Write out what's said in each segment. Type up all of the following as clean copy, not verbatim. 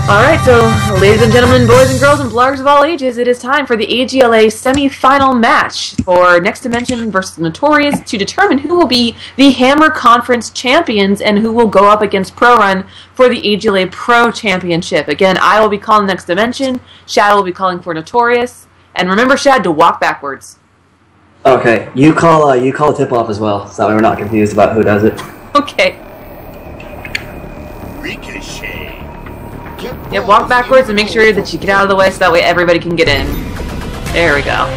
Alright, so ladies and gentlemen, boys and girls, and bloggers of all ages, it is time for the AGLA semi-final match for Next Dimension versus Notorious to determine who will be the Hammer Conference champions and who will go up against Pro Run for the AGLA Pro Championship. Again, I will be calling Next Dimension, Shad will be calling for Notorious, and remember, Shad, to walk backwards. Okay, you call a tip-off as well, so that way we're not confused about who does it. Okay. Yep, walk backwards and make sure that you get out of the way so that way everybody can get in. There we go.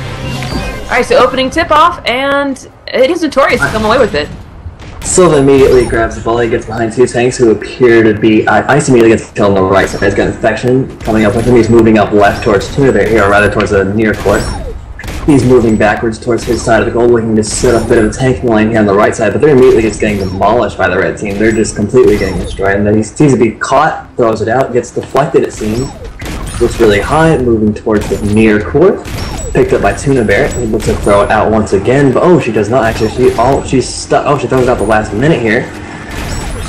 Alright, so opening tip-off, and it is Notorious to come away with it. Silva immediately grabs the ball, he gets behind two tanks who appear to be... Ice immediately gets killed on the right side. He's got Infection coming up with him. He's moving up left towards Tuna here, or rather towards the near court. He's moving backwards towards his side of the goal, looking to set up a bit of a tank line here on the right side, but they're immediately just getting demolished by the red team. They're just completely getting destroyed, and then he seems to be caught, throws it out, gets deflected it seems, looks really high, moving towards the near court, picked up by Tuna Bear, able to throw it out once again, but oh, she does not actually, she's stuck, oh, she throws it out the last minute here.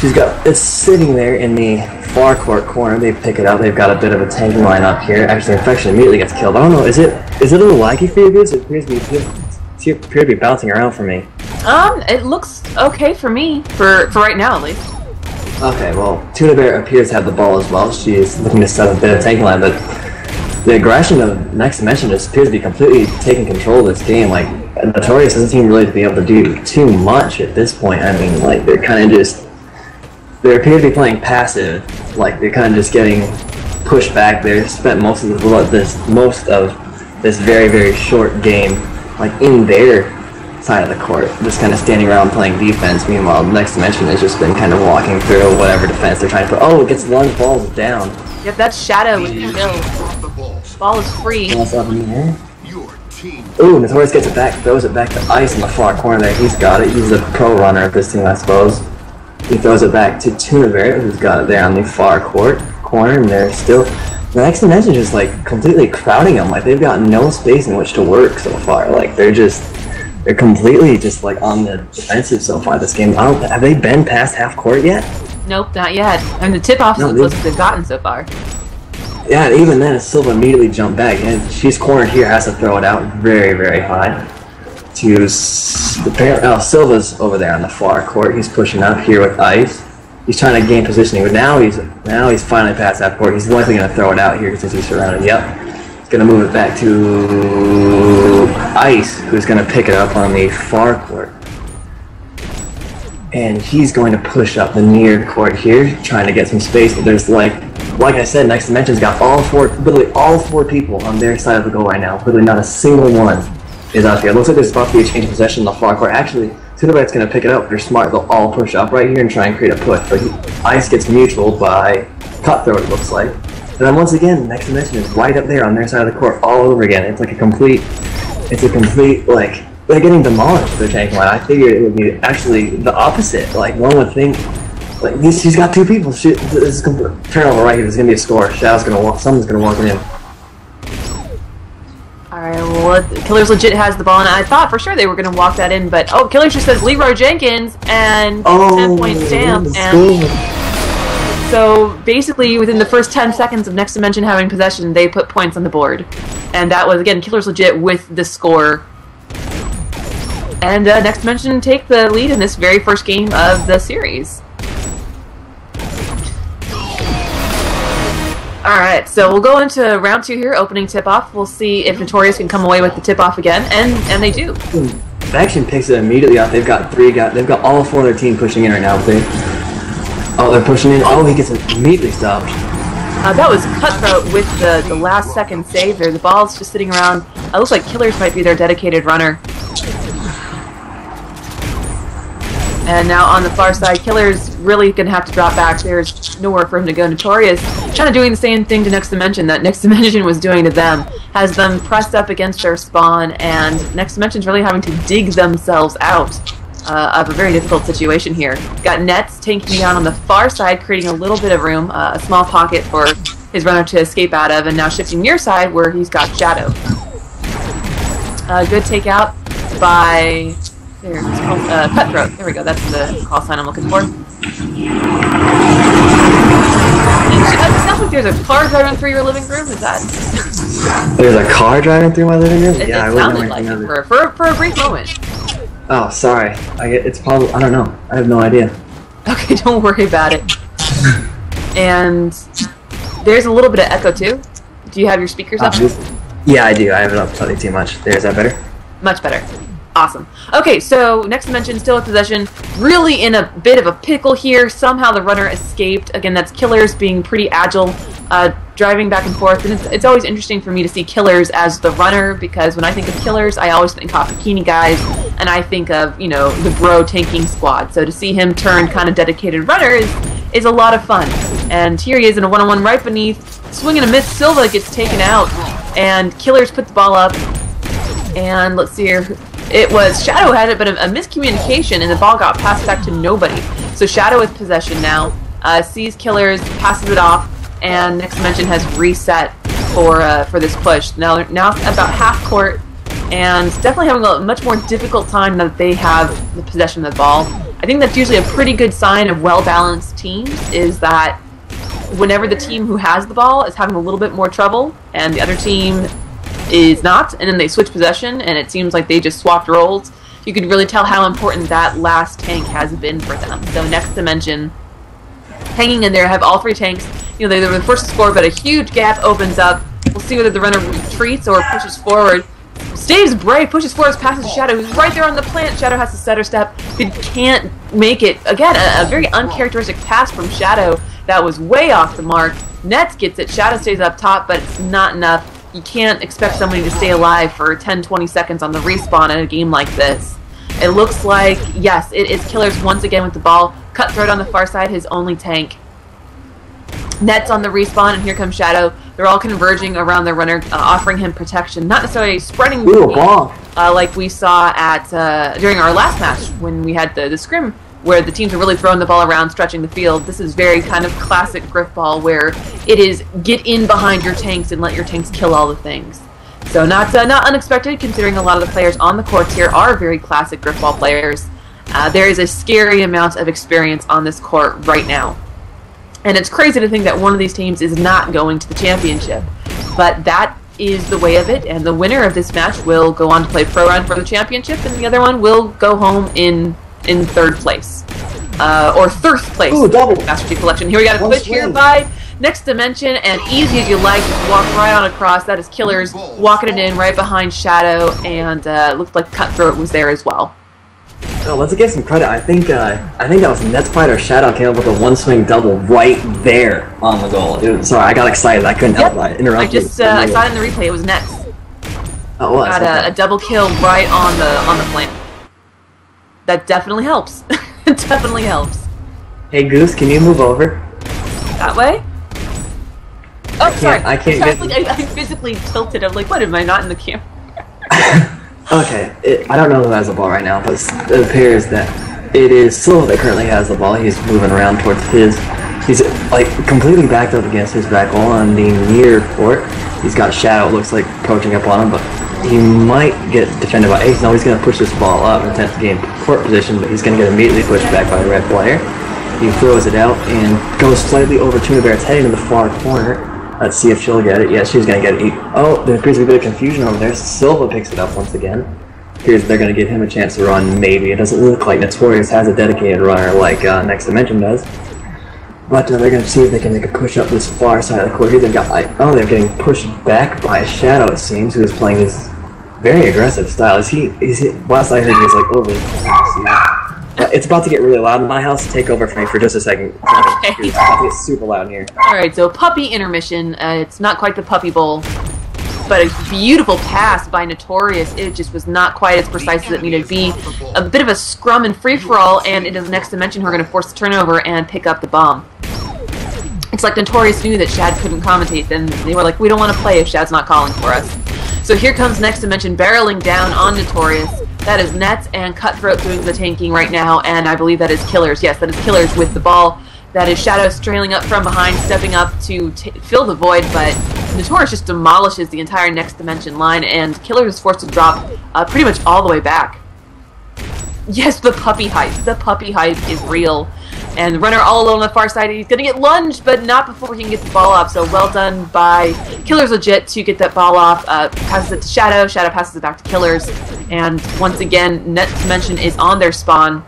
It's sitting there in the far court corner. They pick it up. They've got a bit of a tank line up here. Actually, Infection immediately gets killed. I don't know. Is it a little laggy for you guys? It appears to be bouncing around for me. It looks okay for me for right now at least. Okay, well, Tuna Bear appears to have the ball as well. She is looking to set up a bit of tank line, but the aggression of Next Dimension just appears to be completely taking control of this game. Like, Notorious doesn't seem really to be able to do too much at this point. I mean, like, they're kind of just. They appear to be playing passive, like they're kind of just getting pushed back. They spent most of this very, very short game, like in their side of the court, just kind of standing around playing defense. Meanwhile, Next Dimension has just been kind of walking through whatever defense they're trying to put. Oh, it gets lunge balls down. Yep, that's Shadow with the kill. Ball is free. Ooh, Notorious gets it back, throws it back to Ice in the far corner there. He's got it. He's the pro runner of this team, I suppose. He throws it back to Tuna Bear, who's got it there on the far corner, and they're still... The Next Dimension just, like, completely crowding them. Like, they've got no space in which to work so far. Like, they're completely just, like, on the defensive so far this game. Have they been past half court yet? Nope, not yet. I mean, the tip-off is the closest they've gotten so far. Yeah, even then, Silva immediately jumped back, and she's cornered here, has to throw it out very, very high. Silva's over there on the far court. He's pushing up here with Ice. He's trying to gain positioning, but now he's finally past that court. He's likely going to throw it out here since he's surrounded. Yep. He's going to move it back to Ice, who's going to pick it up on the far court. And he's going to push up the near court here, trying to get some space. But there's like I said, Next Dimension's got literally all four people on their side of the goal right now. Literally not a single one is out here. It looks like there's about to be a change of possession on the far court. Actually, Tuna Bear's going to pick it up. If they're smart, they'll all push up right here and try and create a push. But Ice gets mutual by Cutthroat, it looks like. And then once again, Next Dimension is right up there on their side of the court all over again. It's like a complete, like, they're getting demolished for the tank line. I figured it would be actually the opposite. Like, one would think, like, she's got two people. This is turnover right here. There's going to be a score. Shadow's going to walk, someone's going to walk in. Alright, well, Killers legit has the ball, and I thought for sure they were going to walk that in, but, oh, Killers just says Leroy Jenkins, and 10-point stamp, and so basically within the first 10 seconds of Next Dimension having possession, they put points on the board. And that was, again, Killers legit with the score. And Next Dimension take the lead in this very first game of the series. Alright, so we'll go into round 2 here, opening tip-off. We'll see if Notorious can come away with the tip-off again, and they do. Faction picks it immediately off. They've got all four of their team pushing in right now. They're pushing in. Oh, he gets immediately stopped. That was Cutthroat with the last second save there. The ball's just sitting around. It looks like Killers might be their dedicated runner. And now on the far side, Killer's really going to have to drop back. There's nowhere for him to go. Notorious kind of doing the same thing to Next Dimension that Next Dimension was doing to them. Has them pressed up against their spawn, and Next Dimension's really having to dig themselves out of a very difficult situation here. Got Nets tanking down on the far side, creating a little bit of room, a small pocket for his runner to escape out of, and now shifting near side where he's got Shadow. Good takeout by... There, it's called Cutthroat. There we go. That's the call sign I'm looking for. It sounds like there's a car driving through your living room? Is that? There's a car driving through my living room? It I wouldn't know sounded like anything it of it. for a brief moment. Oh, sorry. It's probably, I don't know. I have no idea. Okay, don't worry about it. And there's a little bit of echo too. Do you have your speakers up? Yeah, I do. I have it up slightly too much. Is that better? Much better. Awesome. Okay, so next dimension, still with possession. Really in a bit of a pickle here. Somehow the runner escaped. Again, that's Killers being pretty agile, driving back and forth. And it's always interesting for me to see Killers as the runner, because when I think of Killers, I always think of bikini guys, and I think of, you know, the bro tanking squad. So to see him turn kind of dedicated runner is a lot of fun. And here he is in a one-on-one right beneath. Swing and a miss. Silva gets taken out, and Killers put the ball up. And let's see here. It was Shadow had it, but a miscommunication, and the ball got passed back to nobody. So Shadow with possession now, sees Killers, passes it off, and Next Dimension has reset for this push. Now about half court, and definitely having a much more difficult time now that they have the possession of the ball. I think that's usually a pretty good sign of well-balanced teams, is that whenever the team who has the ball is having a little bit more trouble, and the other team is not, and then they switch possession, and it seems like they just swapped roles, you could really tell how important that last tank has been for them. So Next Dimension hanging in there, have all three tanks. You know, they were the first to score, but a huge gap opens up. We'll see whether the runner retreats or pushes forward. Stays brave, pushes forward, passes to Shadow, who's right there on the plant. Shadow has to set her step. He can't make it. Again, a very uncharacteristic pass from Shadow that was way off the mark. Nets gets it. Shadow stays up top, but it's not enough. You can't expect somebody to stay alive for 10-20 seconds on the respawn in a game like this. It looks like, yes, it is Killers once again with the ball. Cutthroat on the far side, his only tank. Nets on the respawn, and here comes Shadow. They're all converging around their runner, offering him protection. Not necessarily spreading the ball like we saw at during our last match when we had the scrim, where the teams are really throwing the ball around, stretching the field. This is very kind of classic Grifball, where it is get in behind your tanks and let your tanks kill all the things. So not unexpected, considering a lot of the players on the courts here are very classic Grifball players. There is a scary amount of experience on this court right now. And it's crazy to think that one of these teams is not going to the championship. But that is the way of it, and the winner of this match will go on to play Pro Round for the championship, and the other one will go home in third place. Or third place. Ooh, double. Master Chief Collection. Here we got a switch here by Next Dimension, and easy as you like, just walk right on across. That is Killers walking it in right behind Shadow, and looked like Cutthroat was there as well. Oh, let's give some credit. I think that was Nets Fighter Shadow came up with a one-swing double right there on the goal. Sorry, I got excited. I couldn't help it. I saw it in the replay. It was Nets. Oh, what? Got a double kill right on the plant. That definitely helps. It definitely helps. Hey Goose, can you move over? That way? Oh, sorry. I can't get. I physically tilted. I'm like, what? Am I not in the camera? Okay, I don't know who has the ball right now, but it appears that it is Silva that currently has the ball. He's moving around towards his. He's like completely backed up against his back wall on the near court. He's got Shadow, it looks like, approaching up on him, but he might get defended by Ace. No, he's going to push this ball up and attempt to gain court position, but he's going to get immediately pushed back by the red player. He throws it out and goes slightly over Tuna Bear's head into the far corner. Let's see if she'll get it. Yeah, she's going to get it. Oh, there appears to be a bit of confusion over there. Silva picks it up once again. Here's they're going to give him a chance to run, maybe. It doesn't look like Notorious has a dedicated runner like Next Dimension does. But they're going to see if they can make a push up this far side of the court. Here they've got, oh, they're getting pushed back by Shadow, it seems, who is playing this very aggressive style. Is he, last I heard he was like over. It's about to get really loud in my house. Take over for me for just a second. Okay. It's about to get super loud in here. Alright, so puppy intermission. It's not quite the puppy bowl, but a beautiful pass by Notorious. It just was not quite as precise as it needed to be. A bit of a scrum and free-for-all, and it is Next Dimension who are going to force the turnover and pick up the bomb. It's like Notorious knew that Shad couldn't commentate, then they were like, we don't want to play if Shad's not calling for us. So here comes Next Dimension barreling down on Notorious. That is Nets and Cutthroat doing the tanking right now, and I believe that is Killers. Yes, that is Killers with the ball. That is Shadow trailing up from behind, stepping up to fill the void, but Notorious just demolishes the entire Next Dimension line, and Killers is forced to drop pretty much all the way back. Yes, the puppy hype. The puppy hype is real. And the runner all alone on the far side. He's going to get lunged, but not before he can get the ball off. So well done by Killers Legit to get that ball off. Passes it to Shadow. Shadow passes it back to Killers. And once again, Next Dimension is on their spawn,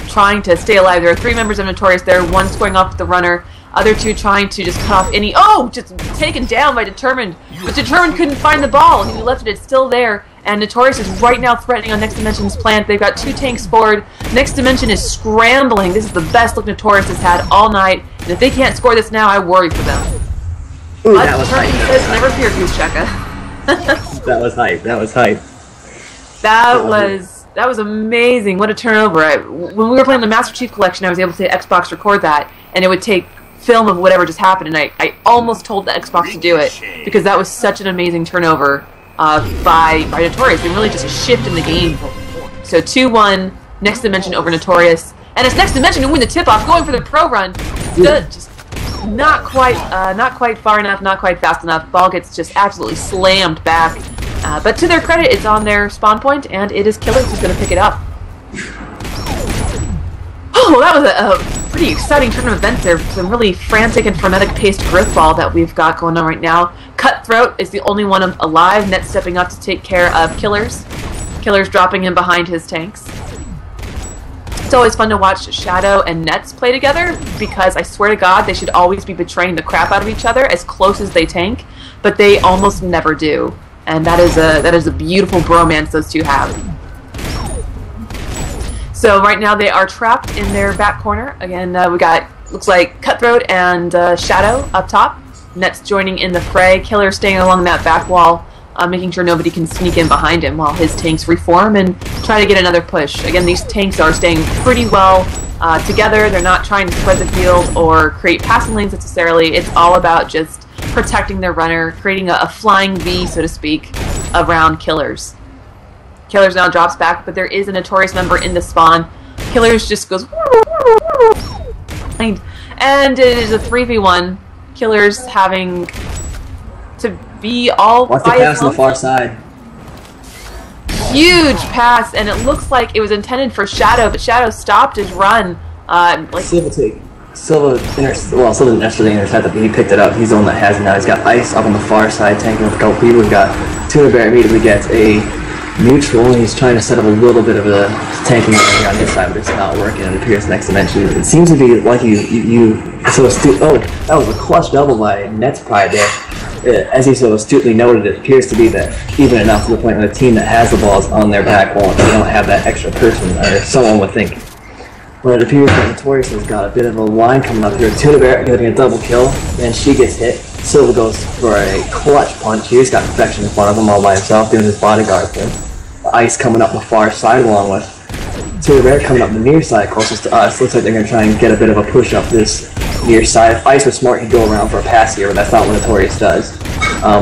trying to stay alive. There are 3 members of Notorious there. 1 squaring off with the runner. Other 2 trying to just cut off any... Oh! Just taken down by Determined. But Determined couldn't find the ball. He left it. It's still there. And Notorious is right now threatening on Next Dimension's plant. They've got 2 tanks forward. Next Dimension is scrambling. This is the best look Notorious has had all night. And if they can't score this now, I worry for them. Ooh, but that was hype. Never fear, Goose Checka. That was hype. That was hype. That was amazing. What a turnover. When we were playing the Master Chief Collection, I was able to Xbox record that, and it would take film of whatever just happened, and I almost told the Xbox to do it, because that was such an amazing turnover by Notorious. They really just shifted the game. So 2-1, Next Dimension over Notorious, and it's Next Dimension to win the tip-off, going for the pro run. Just not quite far enough, not quite fast enough. Ball gets just absolutely slammed back. But to their credit, it's on their spawn point, and it is Killers who's going to pick it up. Oh, that was a pretty exciting turn of events there. Some really frantic and frenetic-paced Grifball that we've got going on right now. Cutthroat is the only one alive. Net stepping up to take care of Killers. Killers dropping him behind his tanks. It's always fun to watch Shadow and Nets play together, because I swear to God, they should always be betraying the crap out of each other as close as they tank, but they almost never do. And that is a beautiful bromance those 2 have. So right now they are trapped in their back corner. Again, we got, looks like Cutthroat and Shadow up top. Nets joining in the fray. Killer staying along that back wall, making sure nobody can sneak in behind him while his tanks reform and try to get another push. Again, these tanks are staying pretty well together. They're not trying to spread the field or create passing lanes necessarily. It's all about just protecting their runner, creating a flying V, so to speak, around Killers. Killers now drops back, but there is a Notorious member in the spawn. Killers just goes... And it is a 3v1. Killers having to be all Watch the pass on the far side. Huge pass, and it looks like it was intended for Shadow, but Shadow stopped his run. Silva didn't actually intercept it, but he picked it up. He's the one that has it now. He's got Ice up on the far side, tanking with a couple people. We've got Tuna Bear immediately gets a neutral, and he's trying to set up a little bit of a tanking on his side, but it's not working. It appears Next Dimension. It seems to be like that was a clutch double by Nets Pride there. As he so astutely noted, it appears to be that even enough to the point where the team that has the balls on their back wall, they don't have that extra person, or someone would think. But it appears that Notorious has got a bit of a line coming up here. Tuna Bear getting a double kill, and she gets hit. Silva goes for a clutch punch. He's got Infection in front of him all by himself, doing his bodyguard thing. Ice coming up the far side along with Tuna Bear coming up the near side closest to us. Looks like they're going to try and get a bit of a push up this near side. If Ice was smart, he'd go around for a pass here, but that's not what Notorious does.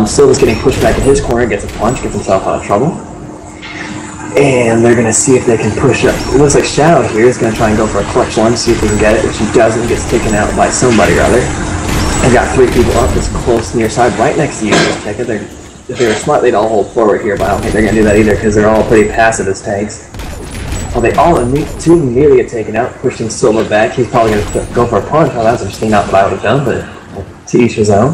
Silva's getting pushed back in his corner, gets a punch, gets himself out of trouble. And they're going to see if they can push up. It looks like Shadow here is going to try and go for a clutch one, see if he can get it. If he doesn't, gets taken out by somebody or other. They've got 3 people up this close near side, right next to you. If they were smart, they'd all hold forward here, but I don't think they're going to do that either, because they're all pretty passive as tanks. Well, they all, 2 of them nearly get taken out, pushing Silva back. He's probably going to go for a punch. Well, that's interesting, not what I would have done, but to each his own.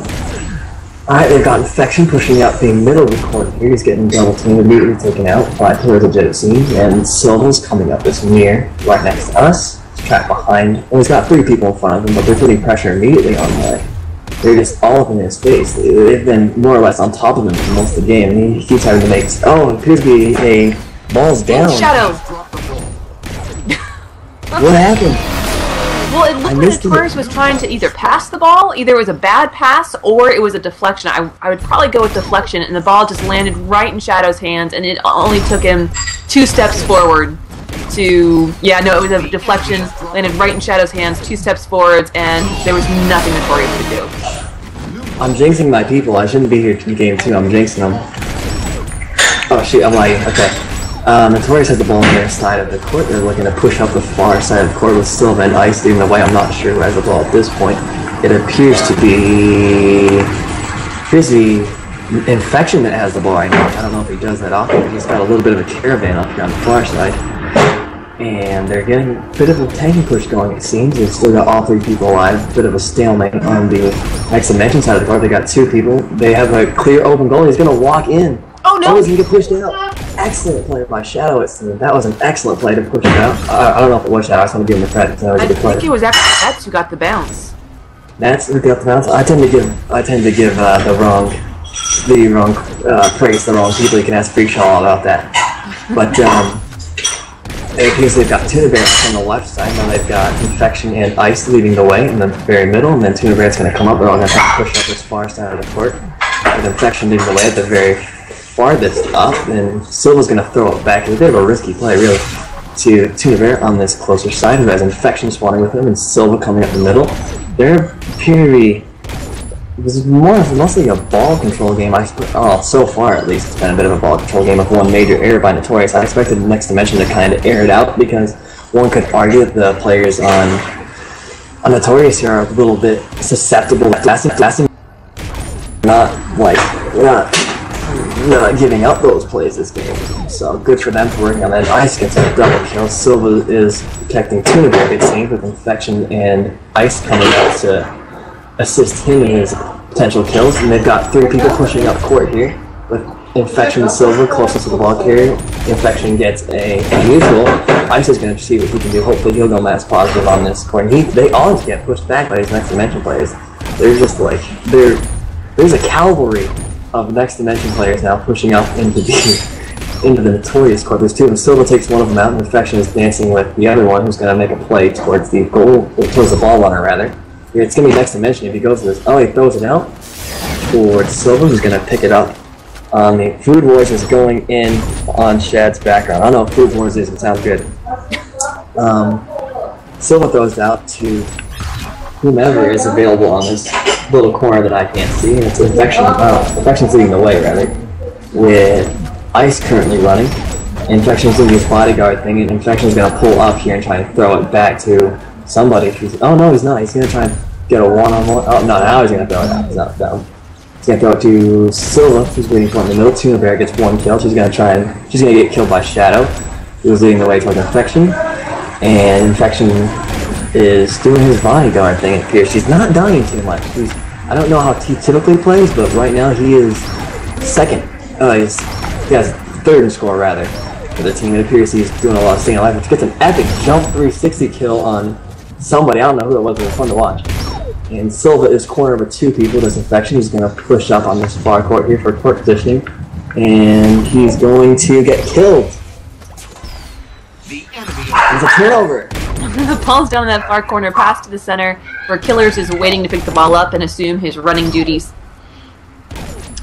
Alright, they've got Infection pushing up the middle of the court here. He's getting double teamed, immediately taken out by Killers Legit, it seems. And Silva's coming up this near, right next to us. He's trapped behind. Well, he's got 3 people in front of him, but they're putting pressure immediately on him. They're just all up in his face. They've been more or less on top of him for most of the game, and he keeps having to make... Oh, it appears to be a balls down. Shadow! What happened? Well, it looked like Notorious was trying to either pass the ball, either it was a bad pass, or it was a deflection. I would probably go with deflection, and the ball just landed right in Shadow's hands, and it only took him 2 steps forward to... Yeah, no, it was a deflection, landed right in Shadow's hands, 2 steps forwards, and there was nothing Notorious could do. I'm jinxing my people. I shouldn't be here in game 2. I'm jinxing them. Oh, shoot, I'm lying. Okay. Notorious has the ball on their side of the court. They're looking to push up the far side of the court with Silva and Ice leading the way. I'm not sure who has the ball at this point. It appears to be... Infection that has the ball right now. I don't know if he does that often. He's got a little bit of a caravan up here on the far side. And they're getting a bit of a tanky push going, it seems. They've still got all 3 people alive. Bit of a stalemate on the next dimension side of the court. They got 2 people. They have a clear open goal. He's going to walk in. Oh no! Oh, he's going to get pushed out. Excellent play by Shadow, it seemed. That was an excellent play to push him out. I don't know if it was Shadow. I just want to give him the credit. That was a good play. I think it was actually Nets who got the bounce. Nets who got the bounce? I tend to give the wrong praise to the wrong people. You can ask Freak all about that. But it appears they've got Tuna Bear on the left side. Now they've got Infection and Ice leading the way in the very middle, and then Tuna Bear's going to come up. They're all going to try to push up this far side of the court. With Infection leading the way at the very farthest up, and Silva's going to throw it back. It's a bit of a risky play, really, to Tuna Bear on this closer side, who has Infection spawning with him, and Silva coming up the middle. There appear to be... This is mostly a ball control game. So far at least, it's been a bit of a ball control game with one major error by Notorious. I expected the next dimension to kind of air it out, because one could argue that the players on Notorious here are a little bit susceptible to passing. Not giving up those plays this game. So good for them for working on that. Ice gets a double kill. Silva is protecting Tuna Bear, it seems, with Infection and Ice coming out to assist him in his potential kills, and they've got 3 people pushing up court here with Infection and Silva closest to the ball carrier. Infection gets a neutral. Ice is going to see what he can do. Hopefully he'll go mass positive on this court. They always get pushed back by these next dimension players. They're just like there's a cavalry of next dimension players now pushing up into the Notorious court. There's 2 of them. Silva takes one of them out, and Infection is dancing with the other one, who's going to make a play towards the goal, towards the ball runner rather. It's going to be next dimension if he goes to this. Oh, he throws it out towards Silva, who's going to pick it up. The Food Wars is going in on Shad's background. I don't know if Food Wars is, it sounds good. Silva throws it out to whomever is available on this little corner that I can't see, and it's Infection. Infection's leading the way, rather, with Ice currently running. Infection's doing his bodyguard thing, and Infection's going to pull up here and try and throw it back to somebody. Oh no, he's not. He's going to try and get a one-on-one. Oh no, now he's going to throw it out. He's not down. He's going to throw it to Silva, who's waiting for him in the middle. Tuna Bear gets 1 kill. She's going to get killed by Shadow, who's leading the way towards Infection. And Infection is doing his bodyguard thing, it appears. He's not dying too much. I don't know how he typically plays, but right now he is second. He has 3rd in score, rather, for the team. It appears he's doing a lot of staying alive, which gets an epic jump 360 kill on somebody. I don't know who it was, but it was fun to watch. And Silva is cornered with 2 people. This Infection, he's going to push up on this far court here for court positioning. And he's going to get killed. It's a turnover. The ball's down in that far corner, pass to the center, where Killers is waiting to pick the ball up and assume his running duties.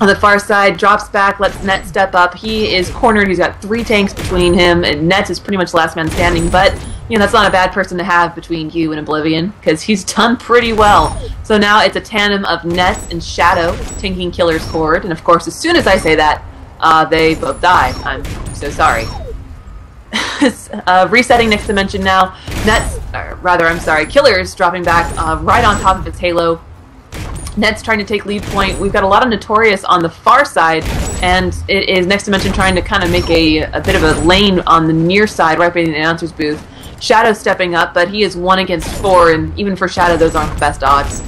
On the far side, drops back, lets Nets step up. He is cornered. He's got 3 tanks between him, and Nets is pretty much last man standing. But, you know, that's not a bad person to have between you and Oblivion, because he's done pretty well. So now it's a tandem of Nets and Shadow tanking Killer's cord. And, of course, as soon as I say that, they both die. I'm so sorry. Resetting next dimension now. Killer's dropping back right on top of its halo. Ned's trying to take lead point. We've got a lot of Notorious on the far side, and it is next dimension trying to kind of make a bit of a lane on the near side, right by the announcer's booth. Shadow stepping up, but he is 1 against 4, and even for Shadow, those aren't the best odds.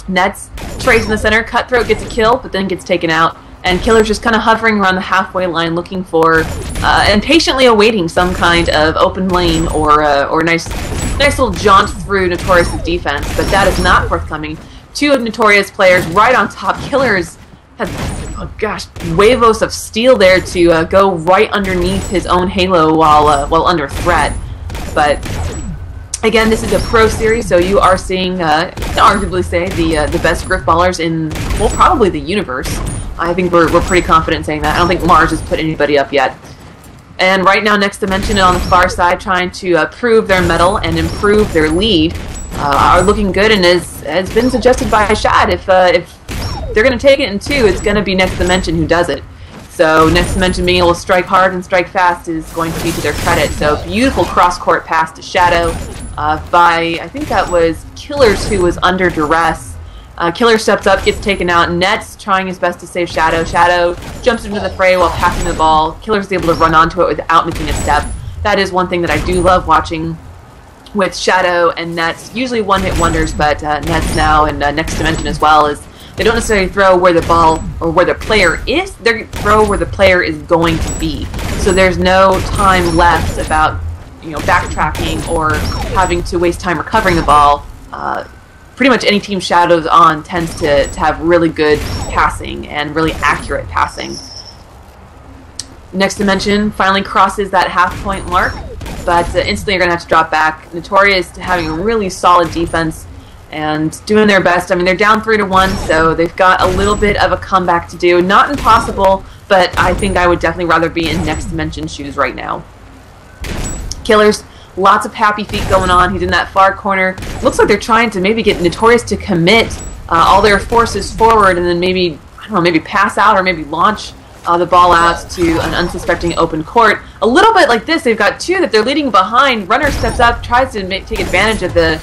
Nets trades in the center. Cutthroat gets a kill, but then gets taken out. And Killer's just kind of hovering around the halfway line, looking for and patiently awaiting some kind of open lane or nice little jaunt through Notorious's defense. But that is not forthcoming. 2 of Notorious players right on top. Killers has, oh gosh, huevos of steel there to go right underneath his own halo while under threat. But again, this is a pro series, so you are seeing, arguably say, the best Grifballers in, well, probably the universe. I think we're pretty confident saying that. I don't think Mars has put anybody up yet. And right now, Next Dimension on the far side, trying to prove their mettle and improve their lead, are looking good, and has been suggested by Shad. If they're going to take it in 2, it's going to be Next Dimension who does it. So Next Dimension being able to strike hard and strike fast is going to be to their credit. So beautiful cross-court pass to Shadow by, I think that was Killers who was under duress. Killer steps up, gets taken out. Nets trying his best to save Shadow. Shadow jumps into the fray while passing the ball. Killer's able to run onto it without missing a step. that is one thing that I do love watching with Shadow and Nets. Usually one-hit wonders, but Nets now and Next Dimension as well, is they don't necessarily throw where the ball or where the player is. They throw where the player is going to be. So there's no time left about backtracking or having to waste time recovering the ball. Pretty much any team Shadow's on tends to have really good passing and really accurate passing. Next Dimension finally crosses that half-point mark, but instantly you're going to have to drop back. Notorious having a really solid defense and doing their best. I mean, they're down 3-1, so they've got a little bit of a comeback to do. Not impossible, but I think I would definitely rather be in Next Dimension shoes right now. Killers, lots of happy feet going on. He's in that far corner. Looks like they're trying to maybe get Notorious to commit all their forces forward and then maybe, I don't know, maybe pass out or maybe launch the ball out to an unsuspecting open court. A little bit like this, they've got two that they're leading behind. Runner steps up, tries to take advantage of the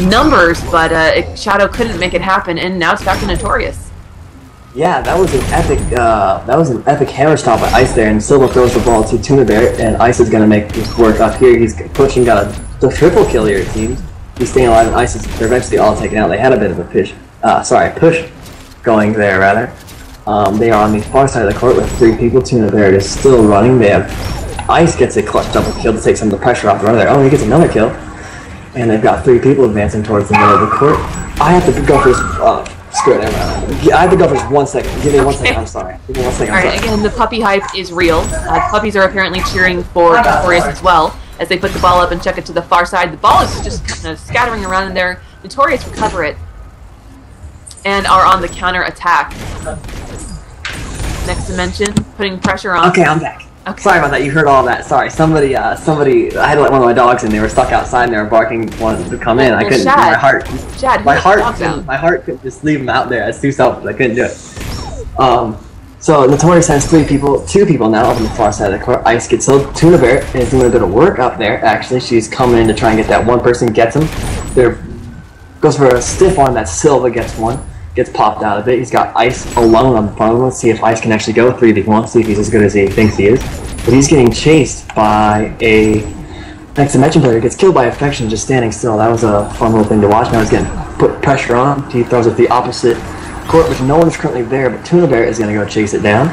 numbers, but Shadow couldn't make it happen, and now it's back to Notorious. Yeah, that was an epic hammer stomp by Ice there, and Silva throws the ball to Tuna Bear, and Ice is gonna make this work up here. He's pushing, got the triple kill here, it seems. He's staying alive, and Ice is, they're eventually all taken out. They had a bit of a push going there, rather. They are on the far side of the court with 3 people. Tuna Bear is still running. They have Ice gets a clutch double kill to take some of the pressure off the runner there. Oh, he gets another kill. And they've got 3 people advancing towards the middle of the court. I have to go for this. Screw it, I have to go for just 1 second. Give me 1 second, I'm sorry. Give me 1 second, Alright, again, the puppy hype is real. Puppies are apparently cheering for Notorious as well, as they put the ball up and check it to the far side. The ball is just kind of scattering around in there. Notorious recover it, and are on the counter attack. Next Dimension, putting pressure on. Okay, I'm back. Okay. Sorry about that. You heard all that. Sorry. Somebody. I had to let one of my dogs in. They were stuck outside and they were barking, wanted to come in. I couldn't. Shad, my heart couldn't just leave them out there. It's too selfish. I couldn't do it. So Notorious has 2 people now up on the far side of the court. Ice gets killed. Tuna Bear is doing a bit of work up there. Actually, she's coming in to try and get that one person. Gets him. There goes for a stiff arm. That Silva gets one. Gets popped out of it. He's got Ice alone on the front. Let's see if Ice can actually go 3v1. See if he's as good as he thinks he is. But he's getting chased by a Next Dimension player. Gets killed by Affection just standing still. That was a fun little thing to watch. Now he's getting put pressure on. He throws it the opposite court, which no one is currently there. But Tuna Bear is going to go chase it down.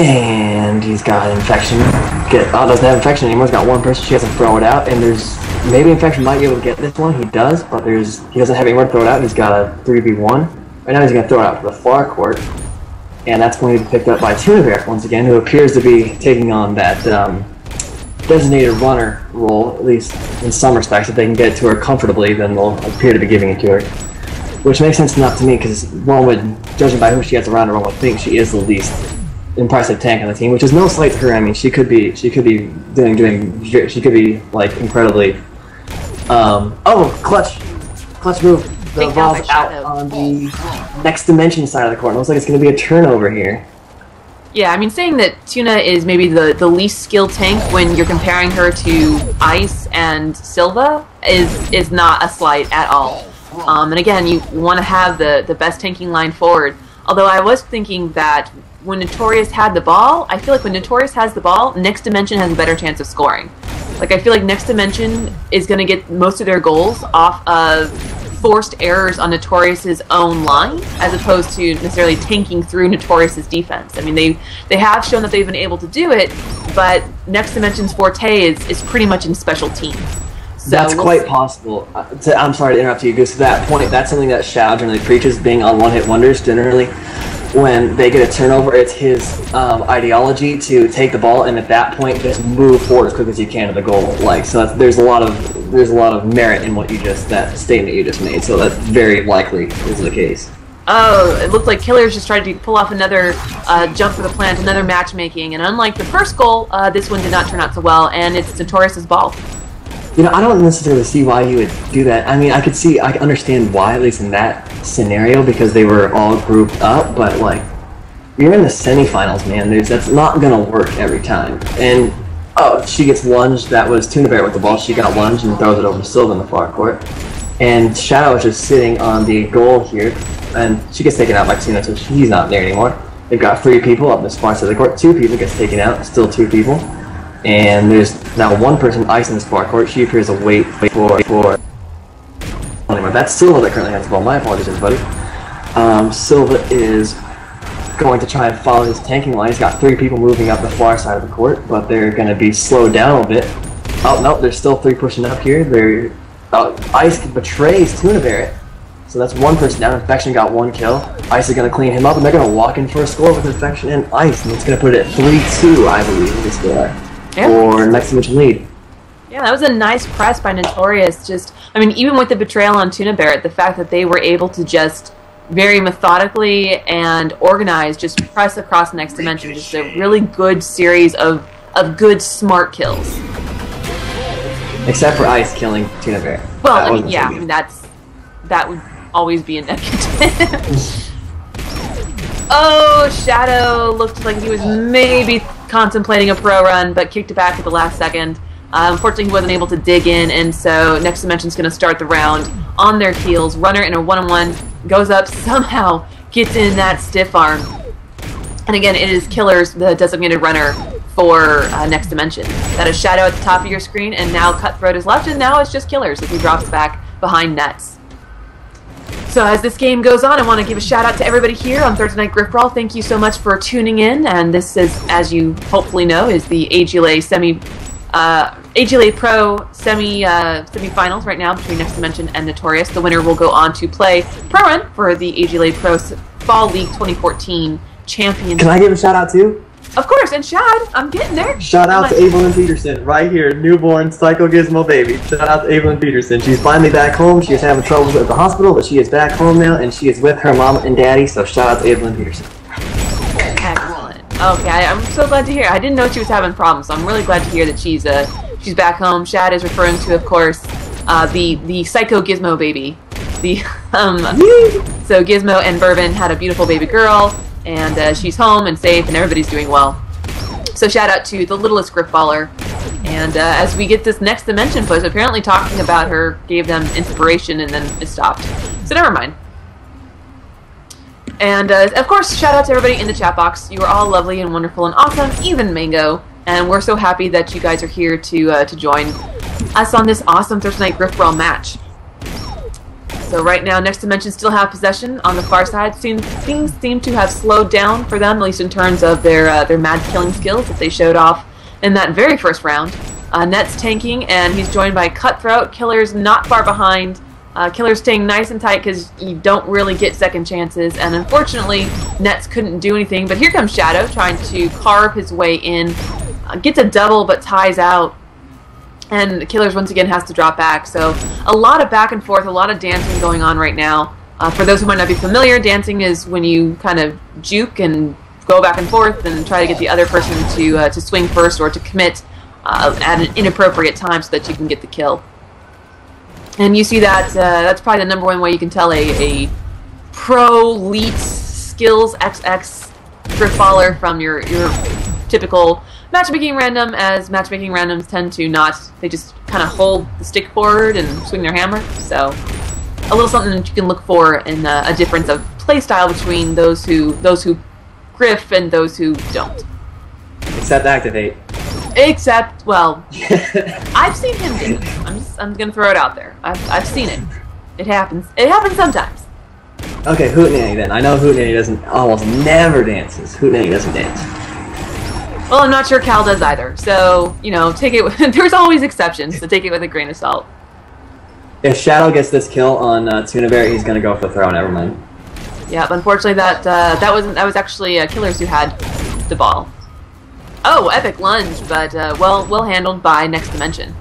And he's got Infection. Doesn't have Infection anymore. He's got one person. She has to throw it out. And there's maybe Infection might be able to get this one. He does, but he doesn't have anywhere to throw it out. He's got a 3v1. Right now he's going to throw it out to the far court. And that's going to be picked up by Tuna Bear once again, who appears to be taking on that designated runner role, at least in some respects. If they can get it to her comfortably, then they'll appear to be giving it to her. Which makes sense enough to me, because one would, judging by who she has around her, one would think she is the least impressive tank on the team, which is no slight to her. I mean, she could be like incredibly. Clutch move. The ball's out on the Next Dimension side of the court. It looks like it's going to be a turnover here. Yeah, I mean, saying that Tuna is maybe the least skilled tank when you're comparing her to Ice and Silva is not a slight at all. And again, you want to have the best tanking line forward. Although I was thinking that when Notorious had the ball, I feel like when Notorious has the ball, Next Dimension has a better chance of scoring. Like, I feel like Next Dimension is going to get most of their goals off of forced errors on Notorious's own line, as opposed to necessarily tanking through Notorious's defense. I mean, they have shown that they've been able to do it, but Next Dimension's forte is pretty much in special teams. So that's quite possible. I'm sorry to interrupt you, Goose. To that point, that's something that Shadow generally preaches, being on one-hit wonders. Generally, when they get a turnover, it's his ideology to take the ball and at that point just move forward as quick as you can to the goal. Like, so there's a lot of merit in what that statement you just made. So that's very likely is the case. Oh, it looked like Killers just tried to pull off another jump for the plant, another matchmaking, and unlike the first goal, this one did not turn out so well, and it's Notorious's ball. You know, I don't necessarily see why he would do that. I mean, I can understand why, at least in that scenario, because they were all grouped up, but, like, you're in the semifinals, man. That's not going to work every time. And, oh, she gets lunged. That was Tuna Bear with the ball. She got lunged and throws it over to Silva in the far court. And Shadow is just sitting on the goal here, and she gets taken out by Tuna, so she's not there anymore. They've got 3 people up this far side of the court. 2 people gets taken out, still 2 people. And there's now one person, Ice, in this far court. She appears to wait for. That's Silva that currently has the ball. My apologies, everybody. Silva is going to try and follow his tanking line. He's got 3 people moving up the far side of the court, but they're going to be slowed down a bit. Oh, no, there's still 3 pushing up here. Ice betrays Tuna Barrett. So that's 1 person down. Infection got 1 kill. Ice is going to clean him up, and they're going to walk in for a score with Infection and Ice. And it's going to put it at 3-2, I believe, in the score. For next dimension lead. Yeah, that was a nice press by Notorious. I mean, even with the betrayal on Tuna Barrett, the fact that they were able to just very methodically and organized just press across next dimension. Just a really good series of good, smart kills. Except for Ice killing Tuna Barrett. Well, I mean, yeah, I mean, that would always be a negative. Oh, Shadow looked like he was maybe contemplating a pro run, but kicked it back at the last second. Unfortunately, he wasn't able to dig in, and so Next Dimension's going to start the round on their heels. Runner in a 1-on-1 goes up, somehow gets in that stiff arm. And again, it is Killers, the designated runner for Next Dimension. That is Shadow at the top of your screen, and now Cutthroat is left, and now it's just Killers as he drops back behind nets. So as this game goes on, I want to give a shout out to everybody here on Thursday Night Grifball. Thank you so much for tuning in, and this is, as you hopefully know, is the AGLA Pro semi-finals right now between Next Dimension and Notorious. The winner will go on to play Pro Run for the AGLA Pro Fall League 2014 Championship. Can I give a shout out too? Of course, and Shad, I'm getting there. Shout out to Evelyn Peterson, right here, newborn Psycho Gizmo baby. Shout out to Evelyn Peterson. She's finally back home. She was having trouble at the hospital, but she is back home now, and she is with her mom and daddy, so shout out to Evelyn Peterson. Excellent. Okay, I'm so glad to hear. I didn't know she was having problems, so I'm really glad to hear that she's back home. Shad is referring to, of course, the Psycho Gizmo baby. So Gizmo and Bourbon had a beautiful baby girl, and she's home and safe, and everybody's doing well. So shout out to the littlest Grifballer. And as we get this Next Dimension push, apparently talking about her gave them inspiration, and then it stopped. So never mind. And of course, shout out to everybody in the chat box. You are all lovely and wonderful and awesome, even Mango. And we're so happy that you guys are here to join us on this awesome Thursday Night Grifball match. So right now, Next Dimension still have possession on the far side. Things seem to have slowed down for them, at least in terms of their mad killing skills that they showed off in that very first round. Net's tanking, and he's joined by Cutthroat. Killer's not far behind. Killer's staying nice and tight because you don't really get second chances, and unfortunately, Nets couldn't do anything. But here comes Shadow trying to carve his way in. Gets a double, but ties out. And Killers once again has to drop back. So a lot of back and forth, a lot of dancing going on right now. For those who might not be familiar, dancing is when you kind of juke and go back and forth and try to get the other person to swing first or to commit at an inappropriate time so that you can get the kill. And you see that that's probably the #1 way you can tell a pro elite skills XX Grifballer from your typical matchmaking random, as matchmaking randoms tend to not, they just kind of hold the stick forward and swing their hammer. So a little something that you can look for in a difference of playstyle between those who griff and those who don't. Except Activate. Except, well, I've seen him do it. I'm gonna throw it out there. I've seen it. It happens. It happens sometimes. Okay, Hootenanny then. I know Hootenanny almost never dances. Hootenanny doesn't dance. Well, I'm not sure Cal does either. So, you know, take it with, there's always exceptions, so take it with a grain of salt. If Shadow gets this kill on Tuna Bear, he's gonna go for the throw. Never mind. Yeah, but unfortunately that was actually Killers who had the ball. Oh, epic lunge, but well handled by Next Dimension.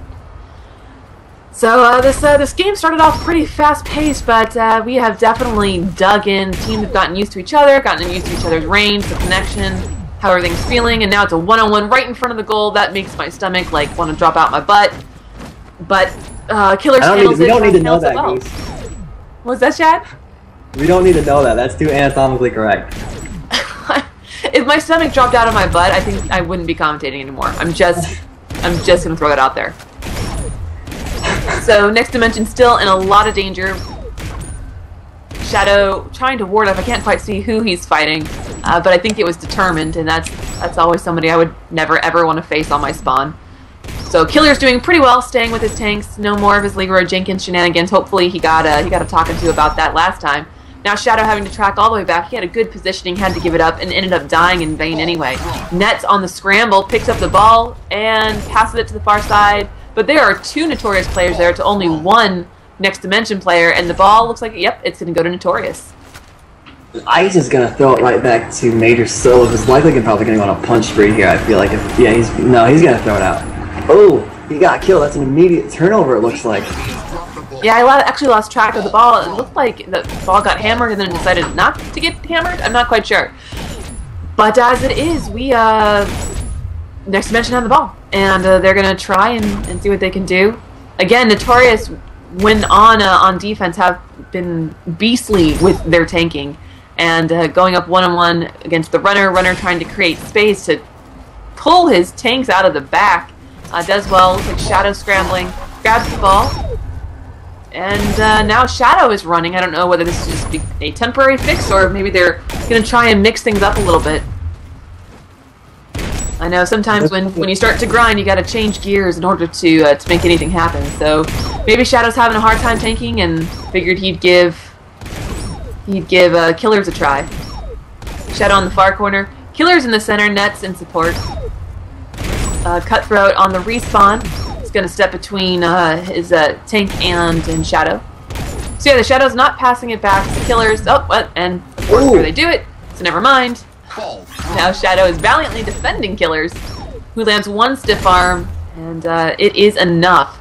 So this game started off pretty fast-paced, but we have definitely dug in. Teams have gotten used to each other, gotten used to each other's range, the connection, how everything's feeling, and now it's a one-on-one right in front of the goal. That makes my stomach like want to drop out my butt. But Killers handles it. We don't need to know that, well. Goose. What's that, Chad? We don't need to know that. That's too anatomically correct. If my stomach dropped out of my butt, I think I wouldn't be commentating anymore. I'm just gonna throw that out there. So Next Dimension still in a lot of danger. Shadow trying to ward off. I can't quite see who he's fighting. but I think it was determined, and that's always somebody I would never ever want to face on my spawn. So Killer's doing pretty well, staying with his tanks. No more of his Leroy Jenkins shenanigans. Hopefully he got a talking to about that last time. Now Shadow having to track all the way back. He had a good positioning, had to give it up, and ended up dying in vain anyway. Nets on the scramble, picks up the ball, and passes it to the far side. But there are 2 Notorious players there to only 1 Next Dimension player, and the ball looks like, yep, it's going to go to Notorious. Ice is going to throw it right back to Major Silva, who's likely probably going to go on a punch spree here, I feel like. He's going to throw it out. Oh, he got killed. That's an immediate turnover, it looks like. Yeah, I actually lost track of the ball. It looked like the ball got hammered and then decided not to get hammered. I'm not quite sure. But as it is, we, Next Dimension on the ball. And they're going to try and see what they can do. Again, Notorious, when on defense, have been beastly with their tanking. And going up one-on-one against the runner trying to create space to pull his tanks out of the back. Does well. Looks like Shadow scrambling. Grabs the ball. And now Shadow is running. I don't know whether this is just a temporary fix or maybe they're going to try and mix things up a little bit. I know sometimes when you start to grind, you got to change gears in order to make anything happen. So maybe Shadow's having a hard time tanking and figured he'd give Killers a try. Shadow on the far corner. Killers in the center, Nets in support. Cutthroat on the respawn. He's going to step between his tank and Shadow. So yeah, the Shadow's not passing it back to Killers. Oh, what? And of course, here they do it. So never mind. Now Shadow is valiantly defending Killers, who lands 1 stiff arm, and it is enough.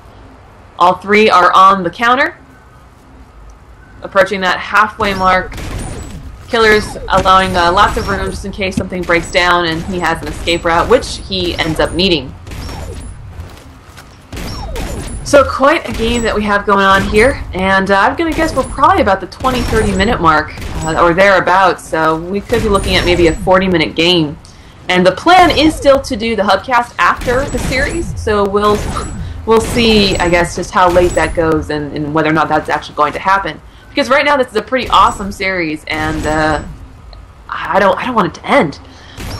All 3 are on the counter. Approaching that halfway mark. Killers allowing lots of room just in case something breaks down and he has an escape route, which he ends up needing. So quite a game that we have going on here, and I'm going to guess we're probably about the 20-30 minute mark, or thereabouts, so we could be looking at maybe a 40-minute game. And the plan is still to do the Hubcast after the series, so we'll see, I guess, just how late that goes and whether or not that's actually going to happen. Because right now this is a pretty awesome series, and I don't want it to end.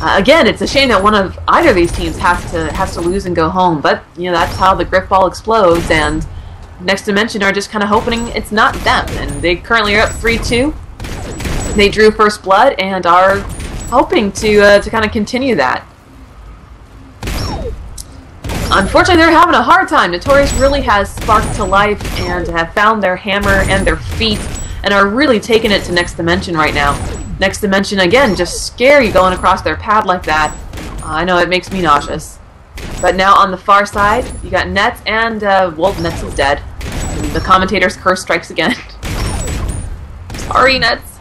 Again, it's a shame that one of either of these teams has to lose and go home, but you know that's how the Grifball explodes, and Next Dimension are just kind of hoping it's not them, and they currently are up 3-2. They drew first blood and are hoping to kind of continue that. Unfortunately, they're having a hard time. Notorious really has sparked to life and have found their hammer and their feet and are really taking it to Next Dimension right now. Next Dimension, again, just scary going across their pad like that. I know it makes me nauseous. But now on the far side, you got Nets and, well, Nets is dead. And the commentator's curse strikes again. Sorry, Nets.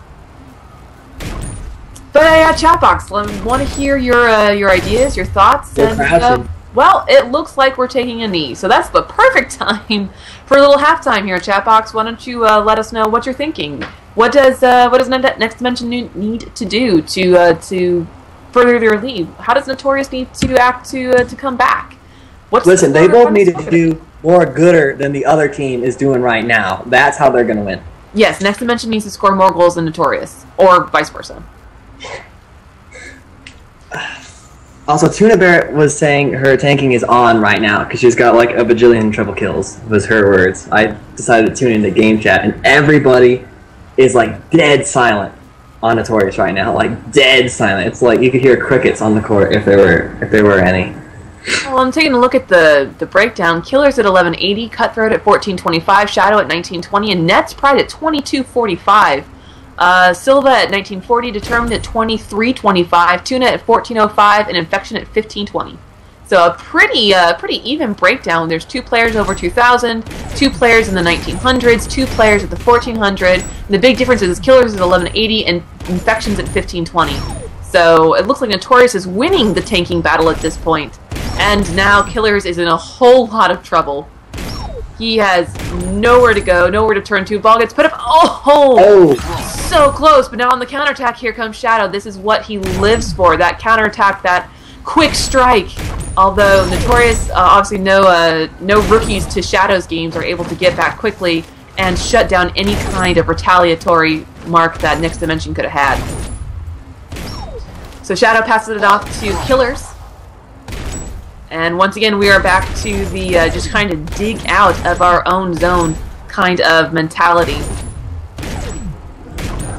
But chat box, I want to hear your ideas, your thoughts, and well, it looks like we're taking a knee, so that's the perfect time for a little halftime here, chat box. Why don't you let us know what you're thinking? What does Next Dimension need to do to further their lead? How does Notorious need to act to come back? Listen, they both need to do more gooder than the other team is doing right now. That's how they're going to win. Yes, Next Dimension needs to score more goals than Notorious, or vice versa. Also, Tuna Bear was saying her tanking is on right now because she's got like a bajillion triple kills, was her words. I decided to tune into game chat, and everybody is like dead silent on Notorious right now, like dead silent. It's like you could hear crickets on the court if there were any. Well, I'm taking a look at the breakdown. Killers at 1180, Cutthroat at 1425, Shadow at 1920, and Nets Pride at 2245. Silva at 1940, Determined at 2325, Tuna at 1405, and Infection at 1520. So a pretty even breakdown. There's 2 players over 2000, 2 players in the 1900s, 2 players at the 1400. And the big difference is Killers is 1180 and Infection's at 1520. So it looks like Notorious is winning the tanking battle at this point. And now Killers is in a whole lot of trouble. He has nowhere to go, nowhere to turn to. Ball gets put up. Oh! So close, but now on the counterattack, here comes Shadow. This is what he lives for, that counterattack, that quick strike. Although Notorious, obviously no rookies to Shadow's games are able to get back quickly and shut down any kind of retaliatory mark that Next Dimension could have had. So Shadow passes it off to Killers. And once again, we are back to the just kind of dig out of our own zone kind of mentality.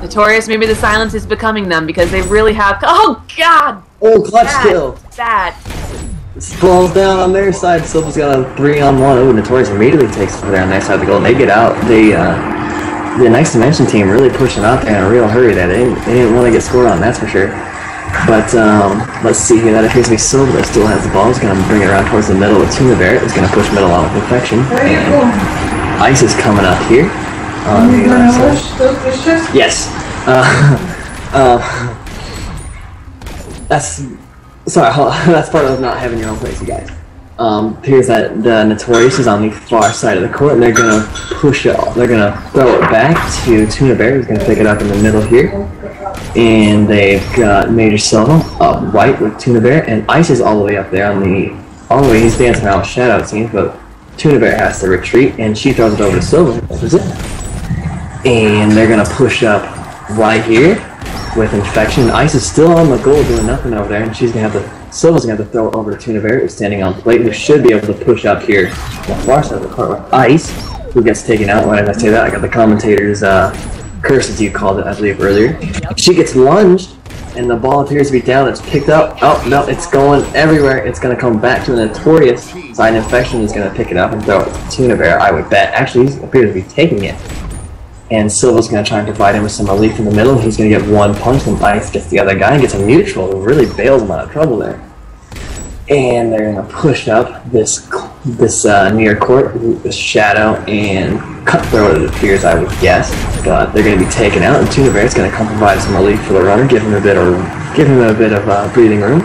Notorious, maybe the silence is becoming them because they really have... Oh, God! Oh, clutch kill! That. This falls down on their side. Silva's got a 3-on-1. Oh, Notorious immediately takes over there on their side of the goal. And they get out. The Next Dimension team really pushing out there in a real hurry. They didn't want to get scored on, that's for sure. But let's see here. That appears to be Silva that still has the ball. He's going to bring it around towards the middle with Tuna Bear. He's going to push middle on with Infection. And Ice is coming up here. Yes. That's part of not having your own place, you guys. Here's that the Notorious is on the far side of the court, and they're gonna push it. They're gonna throw it back to Tuna Bear, who's gonna pick it up in the middle here. And they've got Major Silva up right with Tuna Bear, and Ice is all the way up there on the he's dancing around with Shadow, it seems, but Tuna Bear has to retreat, and she throws it over to Silva. And they're gonna push up right here with Infection. Ice is still on the goal doing nothing over there, and Silva's gonna have to throw it over to Tuna Bear, who's standing on plate, who should be able to push up here on the far side of the court with Ice, who gets taken out. Why did I say that? I got the commentator's curse, as you called it, I believe, earlier. She gets lunged, and the ball appears to be down. It's picked up. Oh, no, it's going everywhere. It's gonna come back to the Notorious side. Infection is gonna pick it up and throw it to Tuna Bear, I would bet. Actually, he appears to be taking it. And Silva's going to try and provide him with some relief in the middle. He's going to get one punch, and Ice gets the other guy and gets a neutral, who really bails him out of trouble there. And they're going to push up this near court with Shadow and Cutthroat, it appears, I would guess. But they're going to be taken out, and Tuna Bear's going to come provide some relief for the runner, give him a bit of breathing room.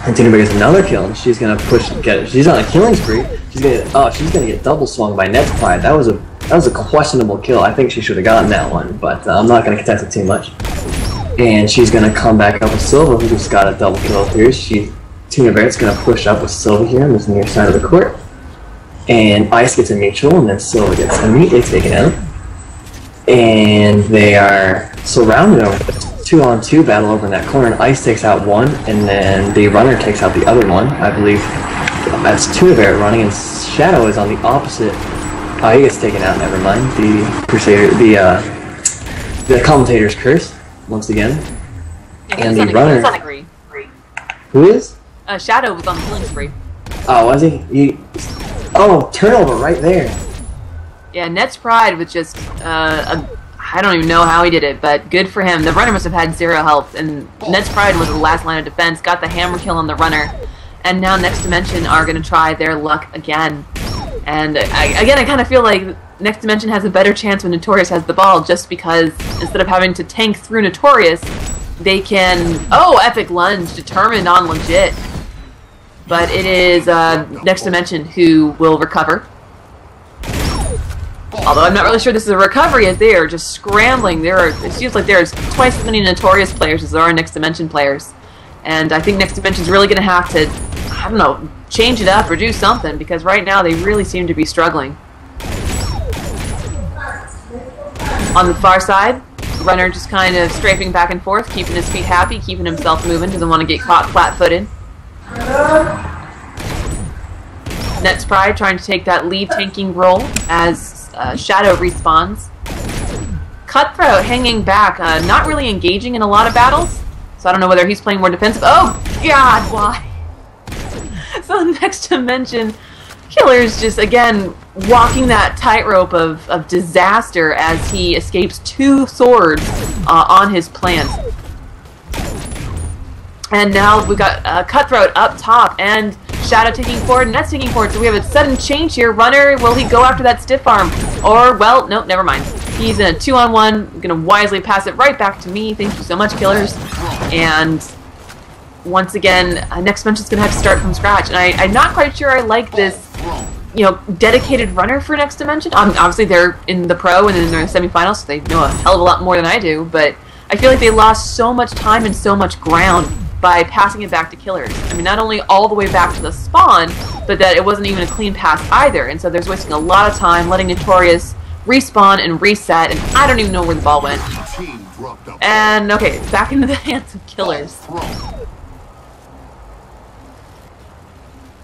And Tuna Bear gets another kill, and she's going to she's on a killing spree. She's going to get double swung by Net's Pride. That was a questionable kill. I think she should have gotten that one, but I'm not going to contest it too much. And she's going to come back up with Silva, who just got a double kill here. Tuna Bear's going to push up with Silva here on this near side of the court. And Ice gets a neutral, and then Silva gets immediately taken out. And they are surrounded over this 2-on-2 battle over in that corner. And Ice takes out one, and then the runner takes out the other one. I believe that's Tuna Bear running, and Shadow is on the opposite. Oh, he gets taken out, never mind. The Crusader, the commentator's curse, once again. Yeah, and the runner... Who is? Shadow was on the killing spree. Oh, was he? Oh, turnover right there. Yeah, Net's Pride was just, I don't even know how he did it, but good for him. The runner must have had 0 health, and Net's Pride was the last line of defense, got the hammer kill on the runner, and now Next Dimension are going to try their luck again. And I kind of feel like Next Dimension has a better chance when Notorious has the ball, just because instead of having to tank through Notorious, they can... Oh, epic lunge, determined on legit. But it is Next Dimension who will recover. Although I'm not really sure this is a recovery, as they are just scrambling. It seems like there's twice as many Notorious players as there are Next Dimension players. And I think Next Dimension's really going to have to, I don't know, change it up or do something, because right now they really seem to be struggling. On the far side, runner just kind of strafing back and forth, keeping his feet happy, keeping himself moving, doesn't want to get caught flat-footed. Net's Pride trying to take that lead tanking role as Shadow respawns. Cutthroat hanging back, not really engaging in a lot of battles, so I don't know whether he's playing more defensive. Oh, God, why? So Next Dimension, Killer's just, again, walking that tightrope of disaster as he escapes 2 swords on his plans. And now we've got Cutthroat up top, and Shadow taking forward, Net's taking forward, so we have a sudden change here. Runner, will he go after that stiff arm? Or, well, no, never mind. He's in a 2-on-1, gonna wisely pass it right back to me. Thank you so much, Killers. And once again, Next Dimension's gonna have to start from scratch. And I'm not quite sure I like this, you know, dedicated runner for Next Dimension. Obviously, they're in the pro and then they're in the semifinals, so they know a hell of a lot more than I do. But I feel like they lost so much time and so much ground by passing it back to Killers. I mean, not only all the way back to the spawn, but that it wasn't even a clean pass either. And so there's wasting a lot of time, letting Notorious respawn and reset, and I don't even know where the ball went. And, okay, back into the hands of killers.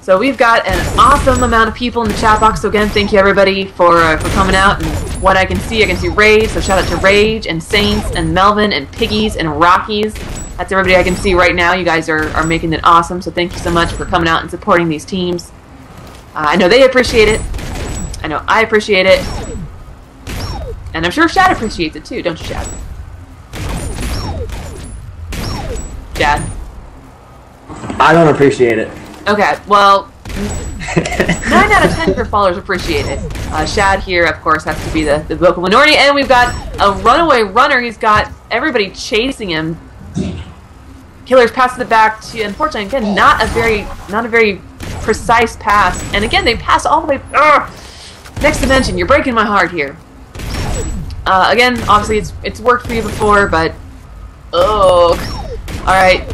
So we've got an awesome amount of people in the chat box. So again, thank you everybody for coming out. And what I can see Rage. So shout out to Rage and Saints and Melvin and Piggies and Rockies. That's everybody I can see right now. You guys are making it awesome. So thank you so much for coming out and supporting these teams. I know they appreciate it. I know I appreciate it. And I'm sure Shad appreciates it too, don't you, Shad? Shad? I don't appreciate it. Okay, well, 9 out of 10 Grifballers appreciate it. Shad here, of course, has to be the vocal minority, and we've got a runaway runner. He's got everybody chasing him. Killer's pass to the back to, unfortunately, again, not a very precise pass. And again, they pass all the way. Ugh. Next dimension, you're breaking my heart here. Again, obviously, it's worked for you before, but all right.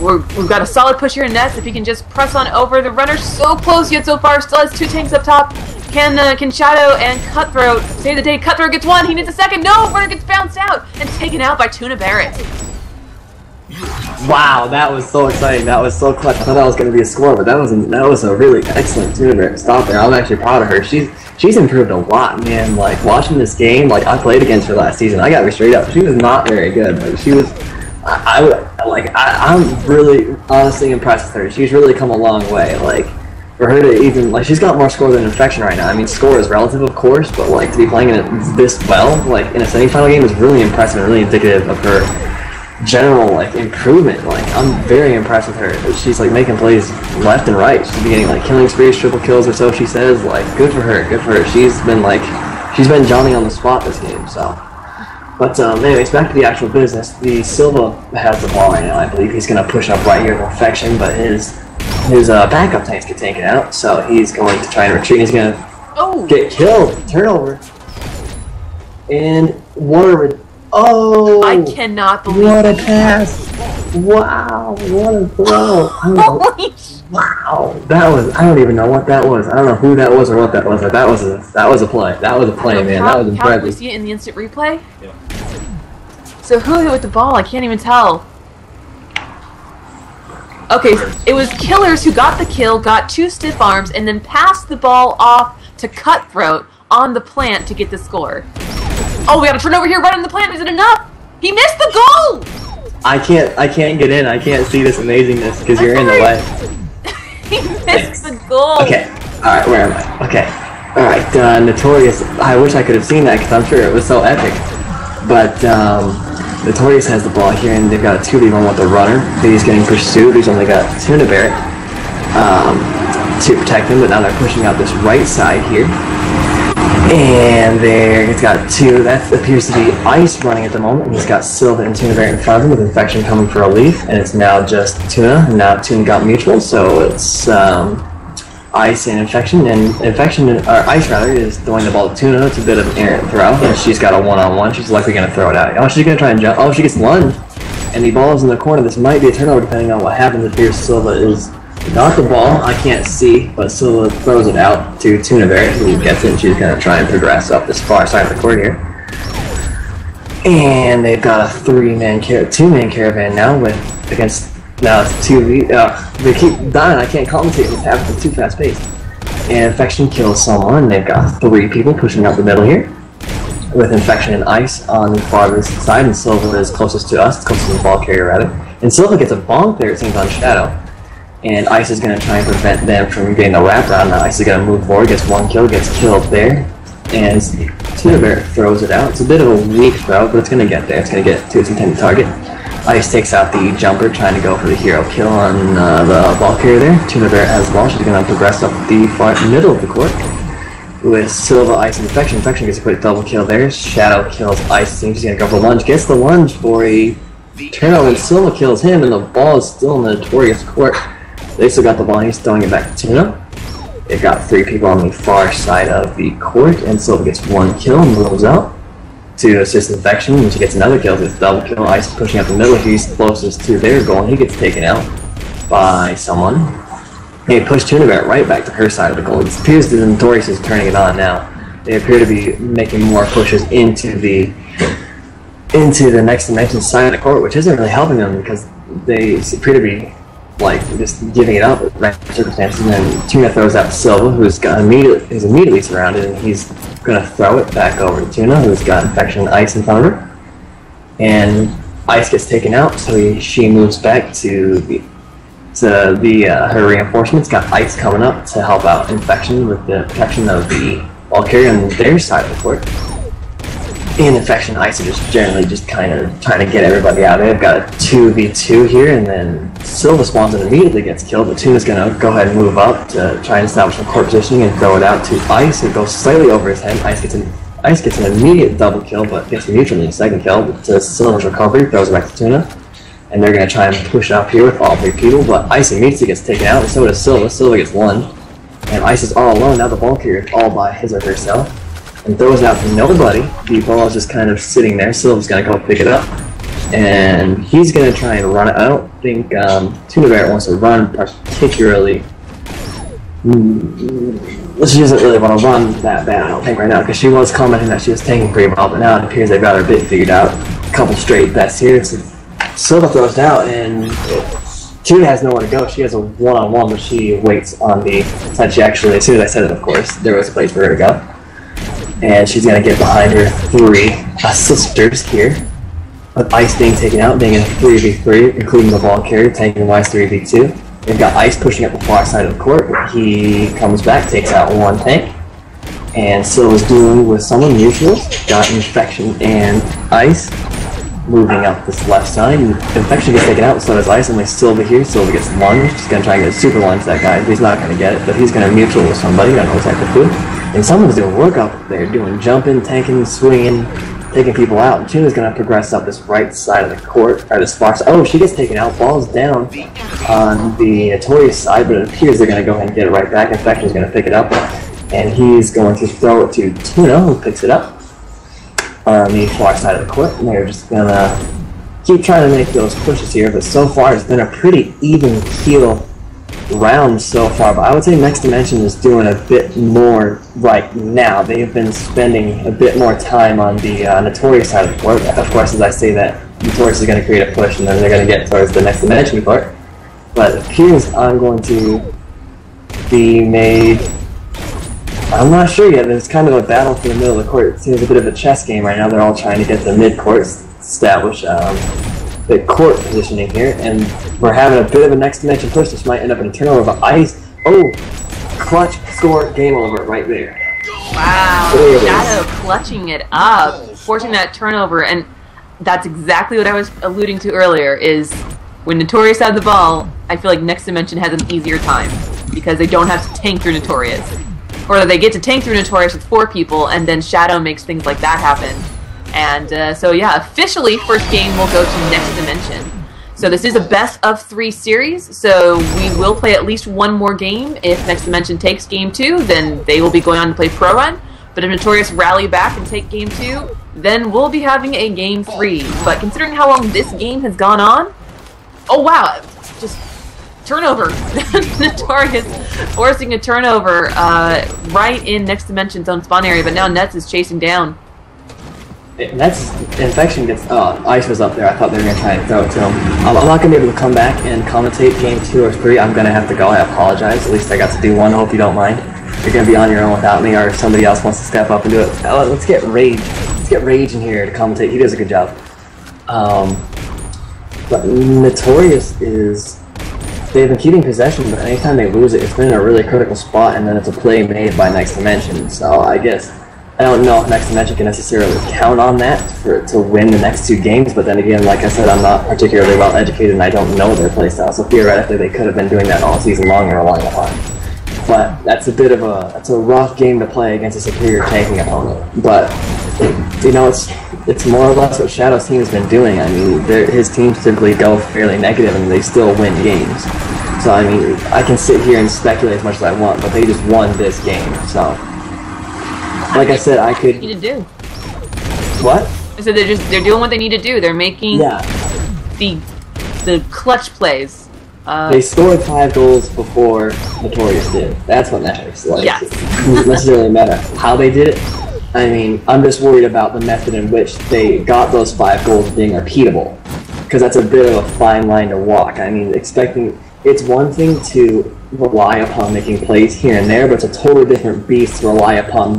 We've got a solid push here in Nets. If he can just press on over. The runner's so close yet so far. Still has 2 tanks up top. Can Shadow and Cutthroat save the day? Cutthroat gets 1. He needs a second. No! Runner gets bounced out and taken out by Tuna Barrett. Wow, that was so exciting. That was so clutch. I thought that was going to be a score, but that was a really excellent Tuna Barrett stop there. I'm actually proud of her. She's improved a lot, man. Like watching this game, like I played against her last season. I got her straight up. She was not very good, but she was. I'm really honestly impressed with her. She's really come a long way. Like for her to even she's got more score than Infection right now. I mean, score is relative, of course, but like to be playing it this well, like in a semifinal game, is really impressive and really indicative of her general improvement. Like I'm very impressed with her. She's like making plays left and right. She's getting like killing sprees, triple kills or so she says. Like good for her. Good for her. She's been Johnny on the spot this game. So. But anyways, back to the actual business. The Silva has the ball right now. I believe he's going to push up right here with Infection, but his backup tanks get taken out, so he's going to try and retreat. He's going to get killed. Turnover. And what I cannot believe what a pass. Wow, what a throw. Holy wow. That was, I don't even know what that was. I don't know who that was or what that was, but that was a play. That was a play, man. That was impressive. How did we see it in the instant replay? Yeah. So who hit with the ball? I can't even tell. Okay, it was Killers who got the kill, got 2 stiff arms, and then passed the ball off to Cutthroat on the plant to get the score. Oh, we got a turnover here right on the plant. Is it enough? He missed the goal! I can't get in. I can't see this amazingness because you're in the way. He missed the goal. Okay. Alright, where am I? Okay. Alright, Notorious. I wish I could have seen that because I'm sure it was so epic. But, Notorious has the ball here and they've got a 2v1 with the runner. He's getting pursued. He's only got Tuna Barrett to protect him, but now they're pushing out this right side here. And there, he's got 2. That appears to be Ice running at the moment. And he's got Silva and Tuna Barrett in front of him with Infection coming for a leaf. And it's now just Tuna. And now Tuna got mutual, so it's Ice and Infection. And Ice rather, is throwing the ball to Tuna. It's a bit of an errant throw. And she's got a one-on-one. She's likely going to throw it out. Oh, she's going to try and jump. Oh, she gets lunged. And the ball is in the corner. This might be a turnover depending on what happens. It appears Silva is got the ball. I can't see, but Silva throws it out to Tuna Barrett, who gets it, and she's going to try and progress up this far side of the court here. And they've got a 2-man caravan now now it's 2v. They keep dying. I can't commentate this happening. It's too fast paced. And Infection kills someone. They've got 3 people pushing up the middle here, with Infection and Ice on the farthest side, and Silva is closest to us, closest to the ball carrier rather. And Silva gets a bonk there, it seems, on Shadow. And Ice is going to try and prevent them from getting a wraparound. Now Ice is going to move forward, gets 1 kill, gets killed there. And Tuna Barrett throws it out. It's a bit of a weak throw, but it's going to get there. It's going to get to its intended target. Ice takes out the jumper, trying to go for the hero kill on the ball carrier there. Tuna Barrett has the ball. She's going to progress up the far middle of the court with Silva, Ice, and Infection. Infection gets a quick double kill there. Shadow kills Ice. She's going to go for the lunge. Gets the lunge for a turnover, and Silva kills him, and the ball is still in the Notorious court. They still got the ball. He's throwing it back to Tuna. They've got 3 people on the far side of the court, and Silva gets 1 kill and moves out to assist Infection, and she gets another kill. It's double kill. Ice pushing up the middle. He's closest to their goal, and he gets taken out by someone. They push Tuna Barrett right back to her side of the goal. It appears that the Notorious is turning it on now. They appear to be making more pushes into the into the Next Dimension side of the court, which isn't really helping them because they appear to be like just giving it up at random circumstances. And then Tuna throws out Silva, who's immediately surrounded, and he's gonna throw it back over to Tuna, who's got Infection and Ice in front of her. And Ice gets taken out, so she moves back to her reinforcements. Got Ice coming up to help out Infection with the protection of the Valkyrie on their side of the court. And Infection and Ice are just generally just kind of trying to get everybody out. They've got a 2v2 here, and then Silva spawns and immediately gets killed, but Tuna's going to go ahead and move up to try and establish some court positioning and throw it out to Ice. It goes slightly over his head. Ice gets an immediate double kill, but gets neutrally a second kill. But Silva's recovery throws it back to Tuna. And they're going to try and push up here with all three people, but Ice immediately gets taken out, and so does Silva. Silva gets one. And Ice is all alone. Now the Valkyrie is all by his or herself. And throws it out to nobody. The ball is just kind of sitting there. Silva's going to go pick it up. And he's going to try and run it. I don't think Tuna Bear wants to run particularly. She doesn't really want to run that bad, I don't think, right now, because she was commenting that she was taking pretty well, but now it appears they've got her bit figured out. A couple straight bets here. So Silva throws it out, and Tuna has nowhere to go. She has a one-on-one, but she waits on the side. She actually, as soon as I said it, of course, there was a place for her to go. And she's going to get behind her three sisters here. With Ice being taken out, being in 3v3, including the ball carrier, tanking Ice 3v2. They've got Ice pushing up the far side of the court. He comes back, takes out one tank. And Silva's dealing with someone neutral. Got Infection and Ice moving up this left side. Infection gets taken out, so does Ice, and with Silva here. Silva gets lunged. She's going to try and get a super lunge to that guy. He's not going to get it, but he's going to neutral with somebody. Got no type of food. And someone's doing work up there, doing jumping, tanking, swinging, taking people out. And Tuna's going to progress up this right side of the court, or this far side. Oh, she gets taken out, falls down on the Notorious side, but it appears they're going to go ahead and get it right back. Infection's going to pick it up, and he's going to throw it to Tuna, who picks it up on the far side of the court. And they're just going to keep trying to make those pushes here, but so far it's been a pretty even keel round so far, but I would say Next Dimension is doing a bit more right now. They've been spending a bit more time on the Notorious side of the court. Of course, as I say that, Notorious is going to create a push, and then they're going to get towards the Next Dimension court. But it appears I'm going to be made... I'm not sure yet. There's kind of a battle for the middle of the court. It seems a bit of a chess game right now. They're all trying to get the mid-court established. The court positioning here, and we're having a bit of a Next Dimension push. This might end up in a turnover, but Ice, clutch, score, game over right there. Wow, Shadow clutching it up, forcing that turnover, and that's exactly what I was alluding to earlier, is when Notorious had the ball, I feel like Next Dimension has an easier time, because they don't have to tank through Notorious. Or they get to tank through Notorious with 4 people, and then Shadow makes things like that happen. And so yeah, officially first game will go to Next Dimension. So this is a best of 3 series, so we will play at least one more game. If Next Dimension takes game 2, then they will be going on to play Pro Run. But if Notorious rally back and take game 2, then we'll be having a game 3. But considering how long this game has gone on, oh wow, just turnover. Notorious forcing a turnover right in Next Dimension's own spawn area, but now Nets is chasing down. That's Infection gets. Ice was up there. I thought they were going to try and throw it to him. I'm not going to be able to come back and commentate game 2 or 3. I'm going to have to go. I apologize. At least I got to do one. I hope you don't mind. You're going to be on your own without me, or if somebody else wants to step up and do it. Let's get Rage. Let's get Rage in here to commentate. He does a good job. But Notorious is. They've been keeping possession, but anytime they lose it, it's been in a really critical spot, and then it's a play made by Next Dimension. So I guess. I don't know if Next Dimension can necessarily count on that to win the next 2 games, but then again, like I said, I'm not particularly well educated and I don't know their playstyle, so theoretically they could have been doing that all season long and relying upon. But that's a bit of a rough game to play against a superior tanking opponent. But you know, it's more or less what Shadow's team has been doing. I mean, his teams typically go fairly negative and they still win games. So I mean, I can sit here and speculate as much as I want, but they just won this game, so. Like I said, I could. Need to do. What? I said they're doing what they need to do. They're making the clutch plays. They scored 5 goals before Notorious did. That's what matters. Like, yes. it doesn't necessarily matter how they did it. I mean, I'm just worried about the method in which they got those 5 goals being repeatable, because that's a bit of a fine line to walk. I mean, it's one thing to rely upon making plays here and there, but it's a totally different beast to rely upon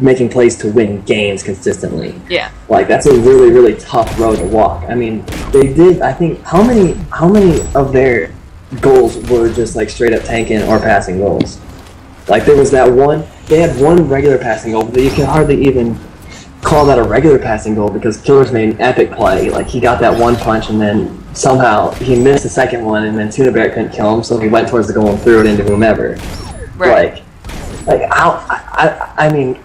making plays to win games consistently. Yeah. Like, that's a really, really tough road to walk. I mean, they did, I think, how many of their goals were just like straight up tanking or passing goals? Like, there was that one, they had one regular passing goal, but you can hardly even call that a regular passing goal because Killers made an epic play. Like, he got that one punch and then somehow he missed the second one and then Tuna Bear couldn't kill him, so he went towards the goal and threw it into whomever. Right. I mean,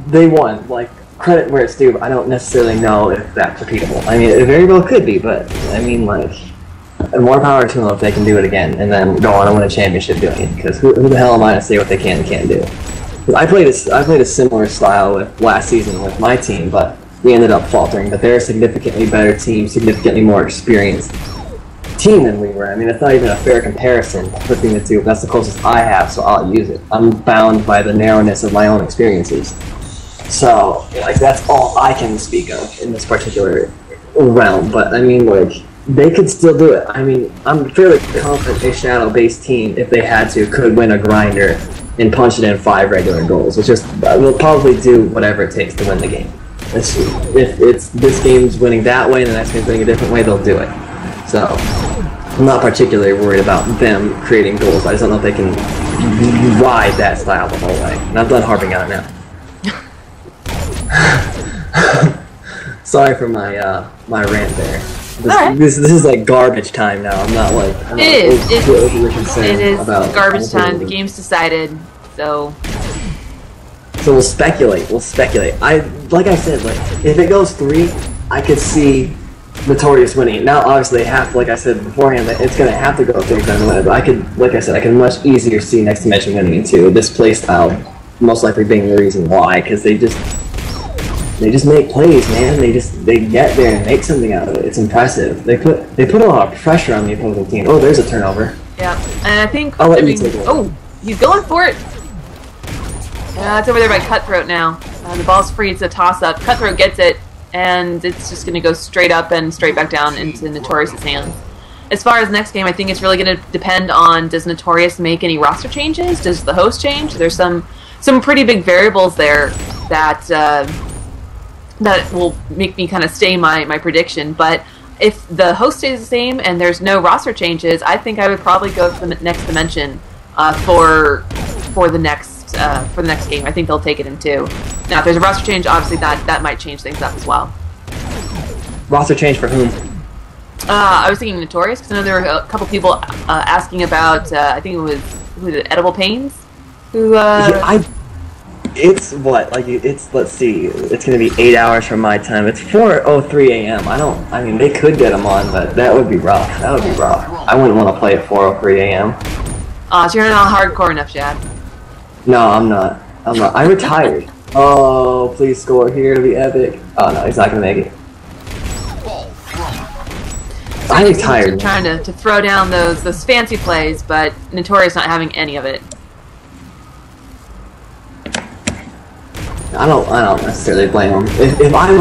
they won. Like, credit where it's due, but I don't necessarily know if that's repeatable. I mean, it very well could be, but I mean, like, more power to them if they can do it again and then go on and win a championship doing it. Because who the hell am I to say what they can and can't do? I played a similar style with last season with my team, but we ended up faltering. But they're a significantly better team, significantly more experienced team than we were. I mean, it's not even a fair comparison between the two. That's the closest I have, so I'll use it. I'm bound by the narrowness of my own experiences. So, like, that's all I can speak of in this particular realm. But I mean, like, they could still do it. I mean, I'm fairly confident a shadow-based team, if they had to, could win a grinder and punch it in 5 regular goals. It's just, we'll probably do whatever it takes to win the game. If it's this game's winning that way and the next game's winning a different way, they'll do it. So, I'm not particularly worried about them creating goals. I just don't know if they can ride that style the whole way. And I'm done harping on it now. Sorry for my rant there. This is like garbage time now. I'm not like it is garbage time. The game's decided, so we'll speculate. Like I said, like, if it goes 3, I could see Notorious winning it. Now, obviously, they have to, like I said beforehand, that it's gonna have to go 3 to win it. But I could, like I said, I can much easier see Next Dimension winning it too. This play style most likely being the reason why, because they just make plays, man. They get there and make something out of it. It's impressive. They put a lot of pressure on the opposing team. Oh, there's a turnover. Yeah, and I think I'll let you take it. Oh, he's going for it. It's over there by Cutthroat now. The ball's free. It's a toss-up. Cutthroat gets it, and it's just going to go straight up and straight back down into Notorious's hands. As far as next game, I think it's really going to depend on, does Notorious make any roster changes? Does the host change? There's some pretty big variables there that that will make me kind of stay my prediction. But if the host stays the same and there's no roster changes, I think I would probably go for the Next Dimension for the next game. I think they'll take it in 2. Now, if there's a roster change, obviously that might change things up as well. Roster change for whom? I was thinking Notorious, because I know there were a couple people asking about, I think it was, Edible Pains? Who, It's what? Like, let's see, it's gonna be 8 hours from my time. It's 4:03 a.m. I mean, they could get them on, but that would be rough. I wouldn't want to play at 4:03 a.m. So you're not hardcore enough, Chad. No, I'm not. I retired. Oh, please score here to be epic. Oh, no, he's not going to make it. I retired. Trying to throw down those fancy plays, but Notorious not having any of it. I don't necessarily blame him. If I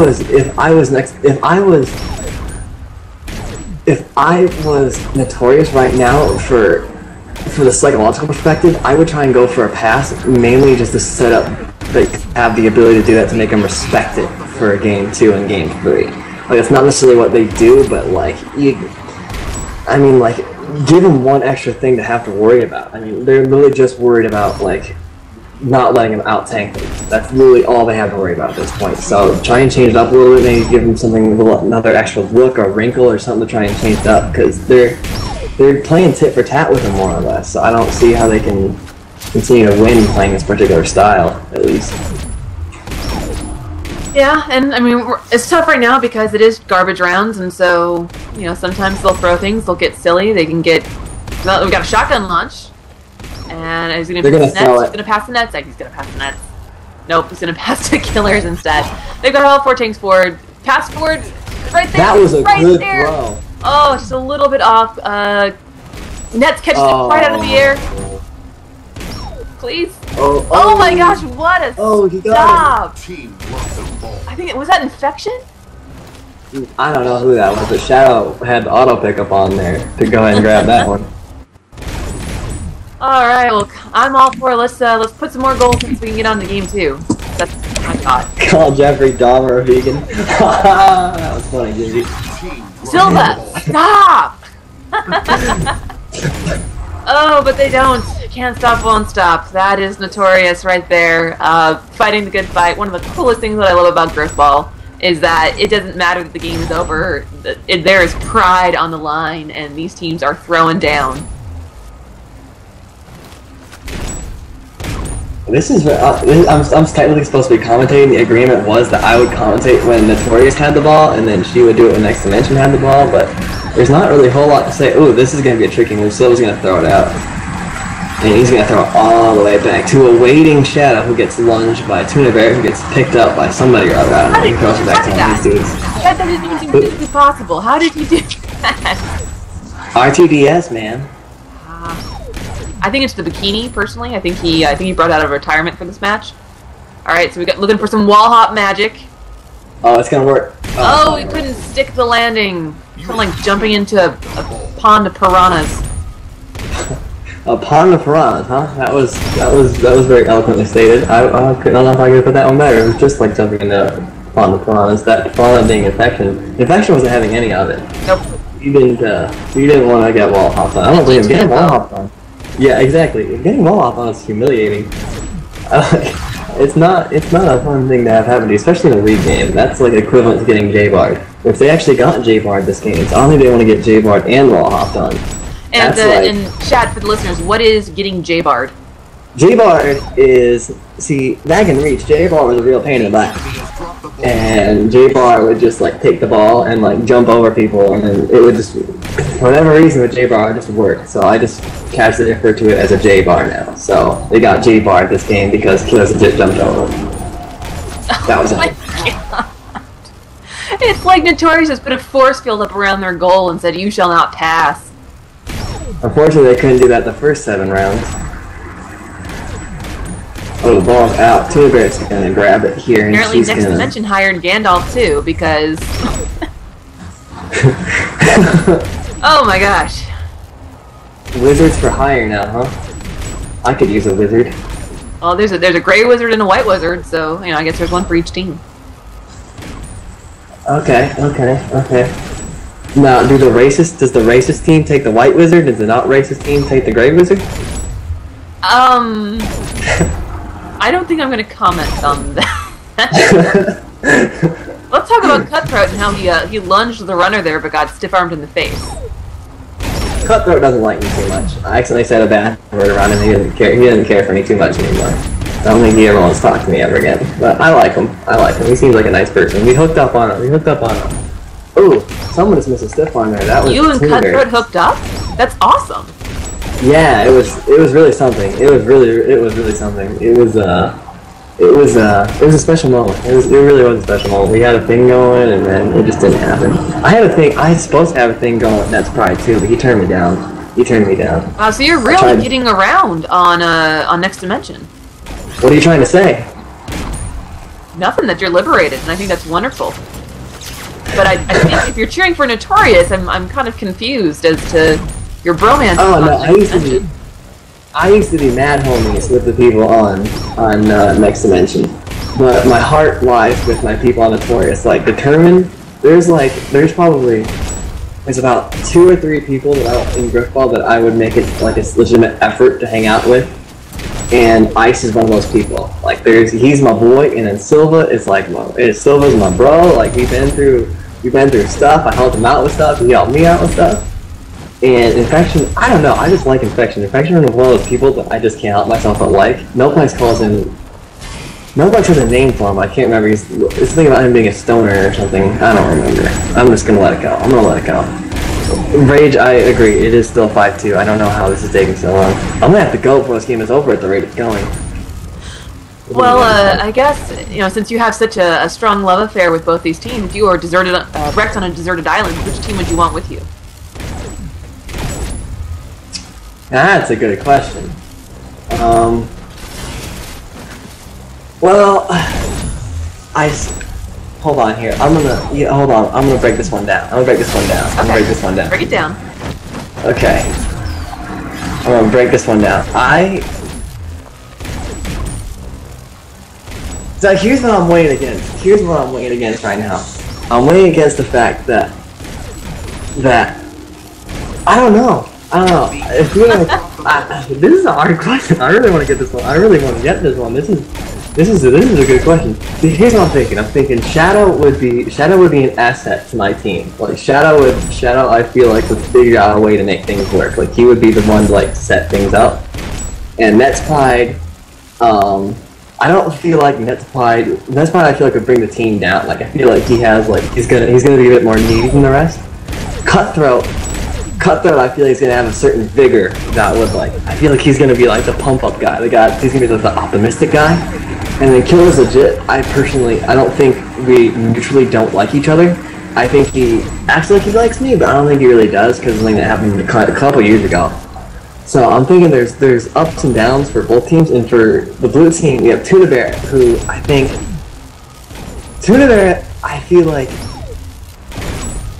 was Notorious right now for the psychological perspective, I would try and go for a pass, mainly just to set up, like, have the ability to do that to make them respect it for game 2 and game 3. Like, it's not necessarily what they do, but like, give them one extra thing to have to worry about. I mean, they're literally just worried about, like, not letting them out-tank them. That's literally all they have to worry about at this point. So try and change it up a little bit, maybe give them something, another extra look or wrinkle or something to try and change it up, because they're playing tit for tat with them more or less. So I don't see how they can continue to win playing this particular style, at least. Yeah, and I mean, it's tough right now because it is garbage rounds, and so, you know, sometimes they'll throw things, they'll get silly, they can get, well, we got a shotgun launch, and he's going to pass the nets, he's going to pass the nets, he's going to pass the nets. Nope, he's going to pass to Killers instead. They've got all 4 tanks forward, pass forward, right there, that was a right good there. throw. Oh, just a little bit off, Nets catches it right out of the air. Please. Oh my gosh, what a he got stop! I think was that Infection? I don't know who that was, but Shadow had the auto pickup on there to go ahead and grab that one. Alright, well, I'm all for let's put some more goals in so we can get on to game 2. That's my thought. Call Jeffrey Dahmer a vegan. That was funny, Gizzy. Silva, stop! Oh, but they don't. Can't stop, won't stop. That is Notorious right there. Fighting the good fight. One of the coolest things that I love about Grifball is that it doesn't matter that the game is over. There is pride on the line, and these teams are throwing down. This is I'm technically supposed to be commentating. The agreement was that I would commentate when Notorious had the ball, and then she would do it when Next Dimension had the ball. But there's not really a whole lot to say. Oh, this is gonna be a tricky move. Silva's gonna throw it out, and he's gonna throw it all the way back to a waiting Shadow who gets lunged by Tuna Bear, who gets picked up by somebody or other. I don't know. He throws it back to one of these dudes. That didn't even seem physically possible. How did you do that? RTDS, man. I think it's the bikini, personally. I think he brought out of retirement for this match. Alright, so we got looking for some wall hop magic. Oh, it's gonna work. Oh, he couldn't stick the landing. Kind of like jumping into a pond of piranhas. A pond of piranhas, huh? That was very eloquently stated. I don't know if I could put that one better. It was just like jumping into a pond of piranhas. That piranha being Infection. Infection wasn't having any of it. Nope. You didn't want to get wall hopped on. I don't believe him getting wall hopped on. Yeah, exactly. Getting wall hop on is humiliating. It's not a fun thing to have happen to you, especially in a league game. That's like equivalent to getting J-barred. If they actually got J-barred this game, it's only they want to get J-barred and wall hopped on. And in chat for the listeners, what is getting J-barred? J-barred is, see, back in Reach, J-bar was a real pain in the butt. And J-bar would just like take the ball and like jump over people, and then it would just, for whatever reason with J-bar, it just worked. So I just casually refer to it as a J-bar now. So they got J-barred this game because Killers legit jumped over. That was it. It's like Notorious has put a force field up around their goal and said, "You shall not pass." Unfortunately, they couldn't do that the first 7 rounds. Oh, the ball's out. Tuna Bear's gonna grab it here, and apparently, she's Next Dimension hired Gandalf too because. Oh my gosh! Wizards for hire now, huh? I could use a wizard. Well, there's a gray wizard and a white wizard, so I guess there's one for each team. Okay. Now, does the racist team take the white wizard? Does the not racist team take the gray wizard? I don't think I'm going to comment on that. Let's talk about Cutthroat and how he lunged the runner there but got stiff-armed in the face. Cutthroat doesn't like me too much. I accidentally said a bad word around him. He doesn't care for me too much anymore. I don't think he ever wants to talk to me ever again. But I like him. He seems like a nice person. We hooked up on him. Ooh, someone just missed a stiff arm there. That was you and Cutthroat hooked up? That's awesome. Yeah, it was really something. It was really something. It was a special moment. It really was a special moment. We had a thing going, and then it just didn't happen. I was supposed to have a thing going with Net's Pride too, but he turned me down. Wow, so you're really getting around on Next Dimension. What are you trying to say? Nothing, that you're liberated, and I think that's wonderful. But I think if you're cheering for Notorious, I'm kind of confused as to your bromance. Oh no, I used to be mad homies with the people on Next Dimension, but my heart lies with my people on Notorious. Like determined, there's about 2 or 3 people that in Grifball that I would make it like a legitimate effort to hang out with, and Ice is one of those people. Like he's my boy, and then Silva is like Silva's my bro. Like we've been through stuff. I helped him out with stuff. He helped me out with stuff. And Infection, I don't know, I just like Infection. Infection is one of those people that I just can't help myself but like. Nobody has a name for him, I can't remember. It's thinking about him being a stoner or something. I don't remember. I'm just gonna let it go. Rage, I agree, it is still 5-2. I don't know how this is taking so long. I'm gonna have to go before this game is over at the rate it's going. Well, I guess, since you have such a strong love affair with both these teams, you are wrecked on a deserted island, which team would you want with you? That's a good question. Well, hold on here. Hold on. I'm gonna break this one down. Okay. Break it down. Okay. I'm gonna break this one down. So here's what I'm weighing against. Here's what I'm weighing against right now. I'm weighing against the fact that I don't know. If we this is a hard question. I really want to get this one. I really want to get this one. This is a good question. Here's what I'm thinking. I'm thinking Shadow would be an asset to my team. Like Shadow, I feel like would figure out a way to make things work. Like he would be the one to like set things up. And Net's Pride, I don't feel like Net's Pride I feel like would bring the team down. Like I feel like he's gonna be a bit more needy than the rest. Cutthroat, I feel like he's gonna have a certain vigor that would like. I feel like he's gonna be like the pump up guy. He's gonna be the optimistic guy. And then Killer's legit. I don't think we mutually don't like each other. I think he acts like he likes me, but I don't think he really does because something that happened a couple years ago. So I'm thinking there's ups and downs for both teams, and for the blue team, we have Tuna Bear, who I feel like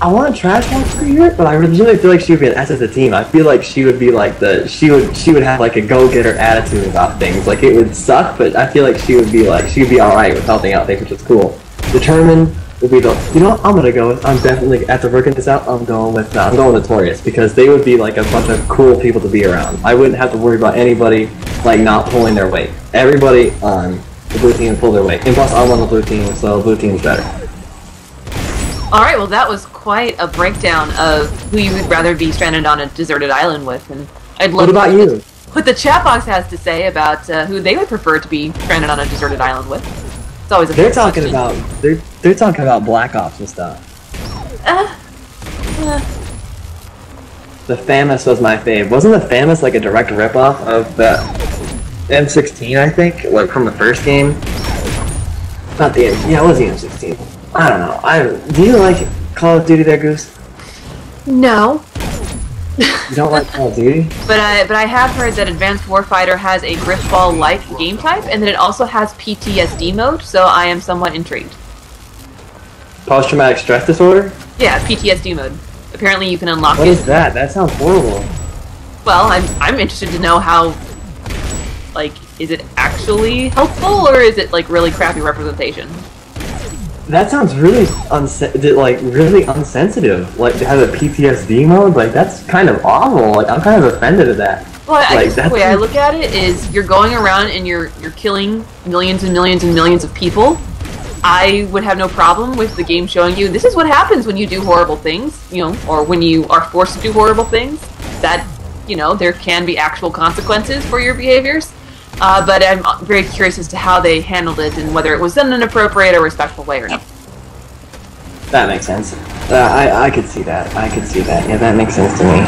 I want to trash talk for her, but I really feel like she would be an asset to the team. I feel like she would be like she would have like a go-getter attitude about things. Like it would suck, but I feel like she would be alright with helping out things, which is cool. Determined would be I'm definitely, after working this out, I'm going Notorious, because they would be like a bunch of cool people to be around. I wouldn't have to worry about anybody like not pulling their weight. Everybody on the blue team would pull their weight. And plus I'm on the blue team, so blue team's better. Alright, well that was quite a breakdown of who you would rather be stranded on a deserted island with, and I'd love to hear what the chat box has to say about who they would prefer to be stranded on a deserted island with. It's always a they're talking about Black Ops and stuff. The FAMAS was my fave. Wasn't the FAMAS like a direct ripoff of the M16, I think? Like from the first game? Not the yeah, it was the M16. I don't know. Do you like Call of Duty there, Goose? No. You don't like Call of Duty? But I have heard that Advanced Warfighter has a Grifball-like game type, and that it also has PTSD mode, so I am somewhat intrigued. Post-traumatic stress disorder? Yeah, PTSD mode. Apparently you can unlock it. What is that? That sounds horrible. Well, I'm interested to know how, like, is it actually helpful, or is it, like, really crappy representation? That sounds really really unsensitive. Like to have a PTSD mode, like that's kind of awful. Like I'm kind of offended at that. Well, I guess the way I look at it is you're going around and you're killing millions and millions and millions of people. I would have no problem with the game showing you this is what happens when you do horrible things, you know, or when you are forced to do horrible things. That, you know, there can be actual consequences for your behaviors. But I'm very curious as to how they handled it and whether it was done in an appropriate or respectful way or not. That makes sense. I could see that. I could see that. Yeah, that makes sense to me.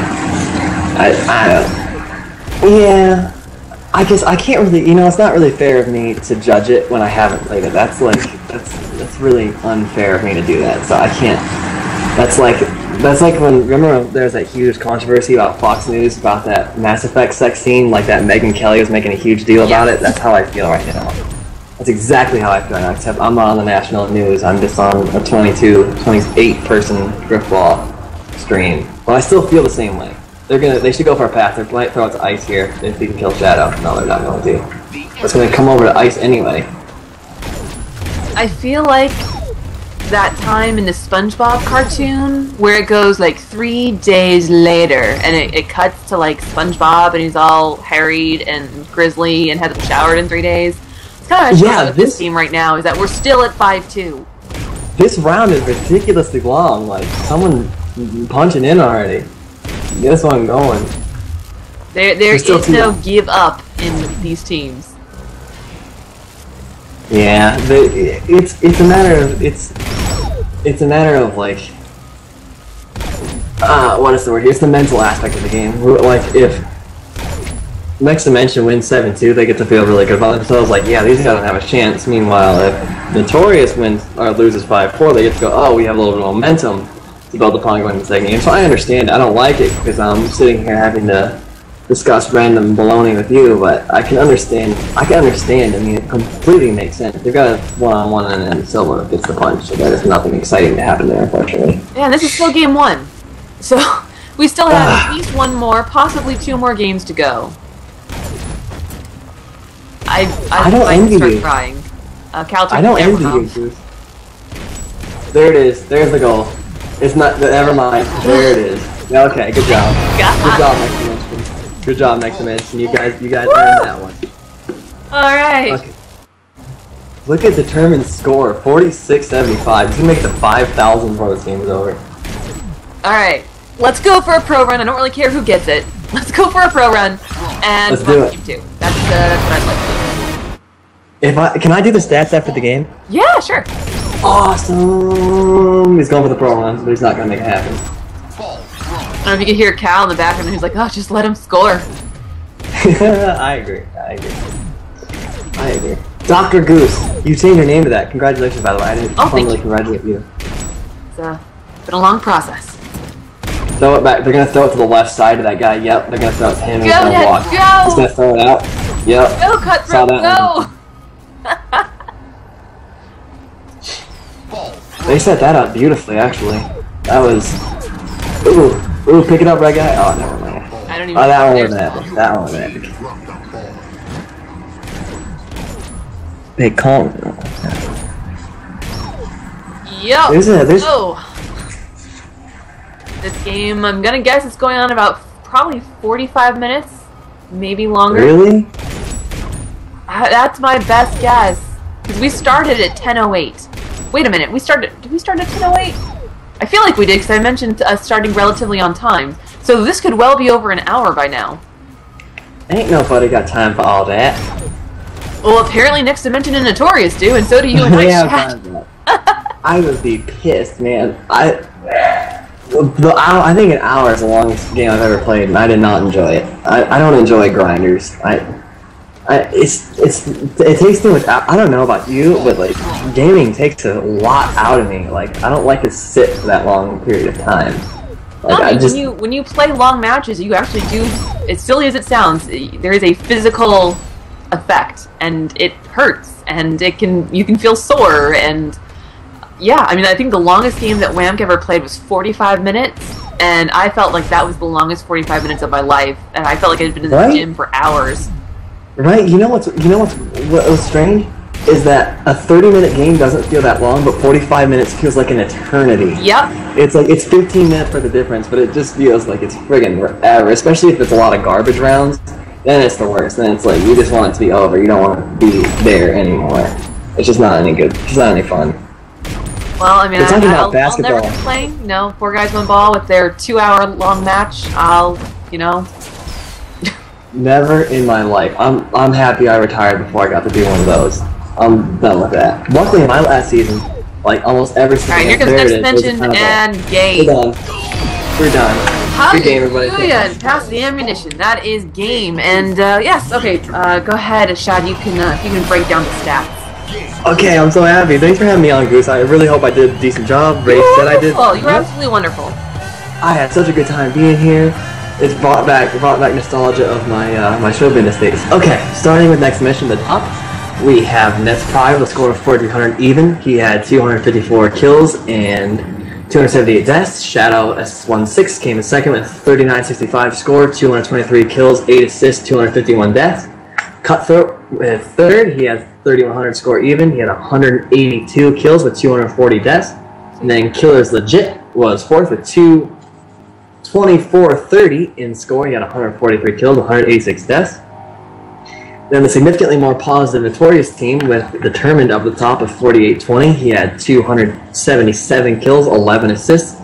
Yeah. I guess I can't really. You know, it's not really fair of me to judge it when I haven't played it. That's really unfair of me to do that. So I can't. That's like when, remember when there was that huge controversy about Fox News about that Mass Effect sex scene, like that Megyn Kelly was making a huge deal about it? That's how I feel right now. That's exactly how I feel right now, except I'm not on the national news, I'm just on a 28-person Grifball stream. But I still feel the same way. They should go for a path. They might throw it to ice here if we can kill Shadow. No, they're not going to. It's going to come over to ice anyway. I feel like that time in the SpongeBob cartoon where it goes like 3 days later and it cuts to like SpongeBob and he's all harried and grizzly and hasn't showered in 3 days. It's kind of this team right now is that we're still at 5-2. This round is ridiculously long. Like someone punching in already. Guess what I'm going. There is no give up in these teams. Yeah, it's a matter of like what is the word? It's the mental aspect of the game. Like if Next Dimension wins 7-2, they get to feel really good about themselves. Like, yeah, these guys don't have a chance. Meanwhile, if Notorious wins or loses 5-4, they get to go, oh, we have a little bit of momentum to build upon going to the second game. So I understand. I don't like it because I'm sitting here having to discuss random baloney with you, but I can understand. I mean, it completely makes sense. They've got a one-on-one, and then Silva gets the punch. So there's nothing exciting to happen there, unfortunately. Yeah, this is still game 1, so we still have at least 1 more, possibly 2 more games to go. I don't envy start you. crying. Cal, I don't envy you, Goose. There it is. There's the goal. It's not. Never mind. There it is. Yeah, okay. Good job. Good job, next dimension. Good job, next dimension. You guys earned that one. All right. Okay. Look at determined score, 46-75. You can make it to 5,000 before this game is over. All right. Let's go for a pro run. I don't really care who gets it. Let's go for a pro run. And let's do it. Game 2. That's what I'd like to do. Can I do the stats after the game? Yeah, sure. Awesome! He's going for the pro run, but he's not going to make it happen. I don't know if you can hear Cal in the background who's like, oh, just let him score. I agree. Dr. Goose, you changed your name to that. Congratulations, by the way. I didn't formally congratulate you. It's been a long process. Throw it back. They're going to throw it to the left side of that guy. Yep, they're going to throw it to him. Go, Ned, go! He's going to throw it out. Yep. Go, Cutthroat, go! They set that up beautifully, actually. That was... Ooh, pick it up, right guy? Oh, never mind. I don't even know. That one was epic. That one was epic. Big calm. Yo! There's... Oh! This game, I'm gonna guess it's going on about probably 45 minutes, maybe longer. Really? That's my best guess. Because we started at 10:08. Wait a minute, did we start at 10:08? I feel like we did, because I mentioned us starting relatively on time. So this could well be over an hour by now. Ain't nobody got time for all that. Well, apparently Next Dimension and Notorious do, and so do you and I chat. I would be pissed, man. I think an hour is the longest game I've ever played, and I did not enjoy it. I don't enjoy grinders. It takes too much. I don't know about you, but like gaming takes a lot out of me. Like I don't like to sit for that long period of time. Like when you play long matches, you actually do. As silly as it sounds, there is a physical effect, and it hurts, and you can feel sore, and yeah. I mean, I think the longest game that Wamk ever played was 45 minutes, and I felt like that was the longest 45 minutes of my life, and I felt like I'd been in the gym for hours. Right? You know what's strange is that a 30-minute game doesn't feel that long, but 45 minutes feels like an eternity. Yep. It's like it's 15 minutes for the difference, but it just feels like it's friggin' forever. Especially if it's a lot of garbage rounds, then it's the worst. Then it's like you just want it to be over. You don't want to be there anymore. It's just not any good. It's just not any fun. Well, I mean, I'll basketball. never complain. You know, 4 guys, 1 ball with their 2-hour-long match. You know. Never in my life. I'm happy I retired before I got to do one of those. I'm done with that. Luckily, in my last season, like almost every single game. Alright, here comes Next Dimension and game. We're done. Good game, everybody. Hallelujah! Pass the ammunition. That is game. And yes, okay. Go ahead, Shad. You can break down the stats. Okay, I'm so happy. Thanks for having me on, Goose. I really hope I did a decent job. Ray said I did. Oh, you were absolutely wonderful. I had such a good time being here. It's brought back nostalgia of my show business days. Okay, starting with Next Mission, the top, we have Nets Pride with a score of 4,300 even. He had 254 kills and 278 deaths. Shadow S16 came in second with 3965 score, 223 kills, 8 assists, 251 deaths. Cutthroat with third, he had 3,100 score even. He had 182 kills with 240 deaths. And then Killer's Legit was fourth with 2430 in score. He had 143 kills, 186 deaths. Then the significantly more positive Notorious team with Determined up the top of 4820. He had 277 kills, 11 assists,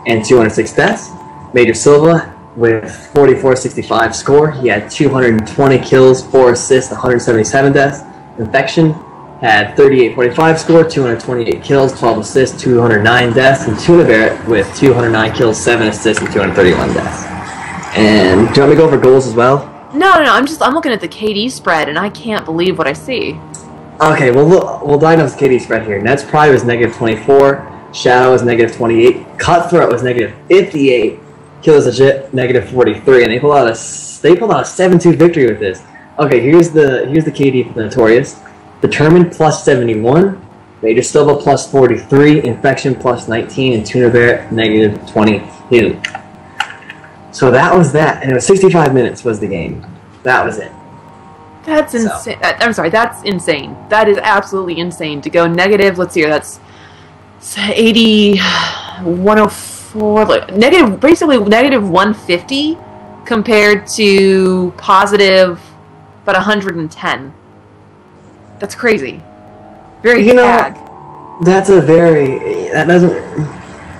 and 206 deaths. Major Silva with 4465 score. He had 220 kills, 4 assists, 177 deaths. Infection had 3845 score, 228 kills, 12 assists, 209 deaths, and Tuna Barrett with 209 kills, 7 assists, and 231 deaths. And do you want me to go over goals as well? No, I'm looking at the KD spread, and I can't believe what I see. Okay, well we'll diagnose the KD spread here. Nets Pride was -24, Shadow was -28, Cutthroat was -58, Killers legit -43, and they pulled out a 7-2 victory with this. Okay, here's the KD for the Notorious. Determined +71, Major Silva +43, Infection +19, and Tuna Bear -22. So that was that, and it was 65 minutes was the game. That was it. That's insane. I'm sorry, that's insane. That is absolutely insane to go negative. Let's see here. That's 80, 104, like negative, basically -150 compared to positive, but 110. That's crazy. Very tag. That's a very that doesn't.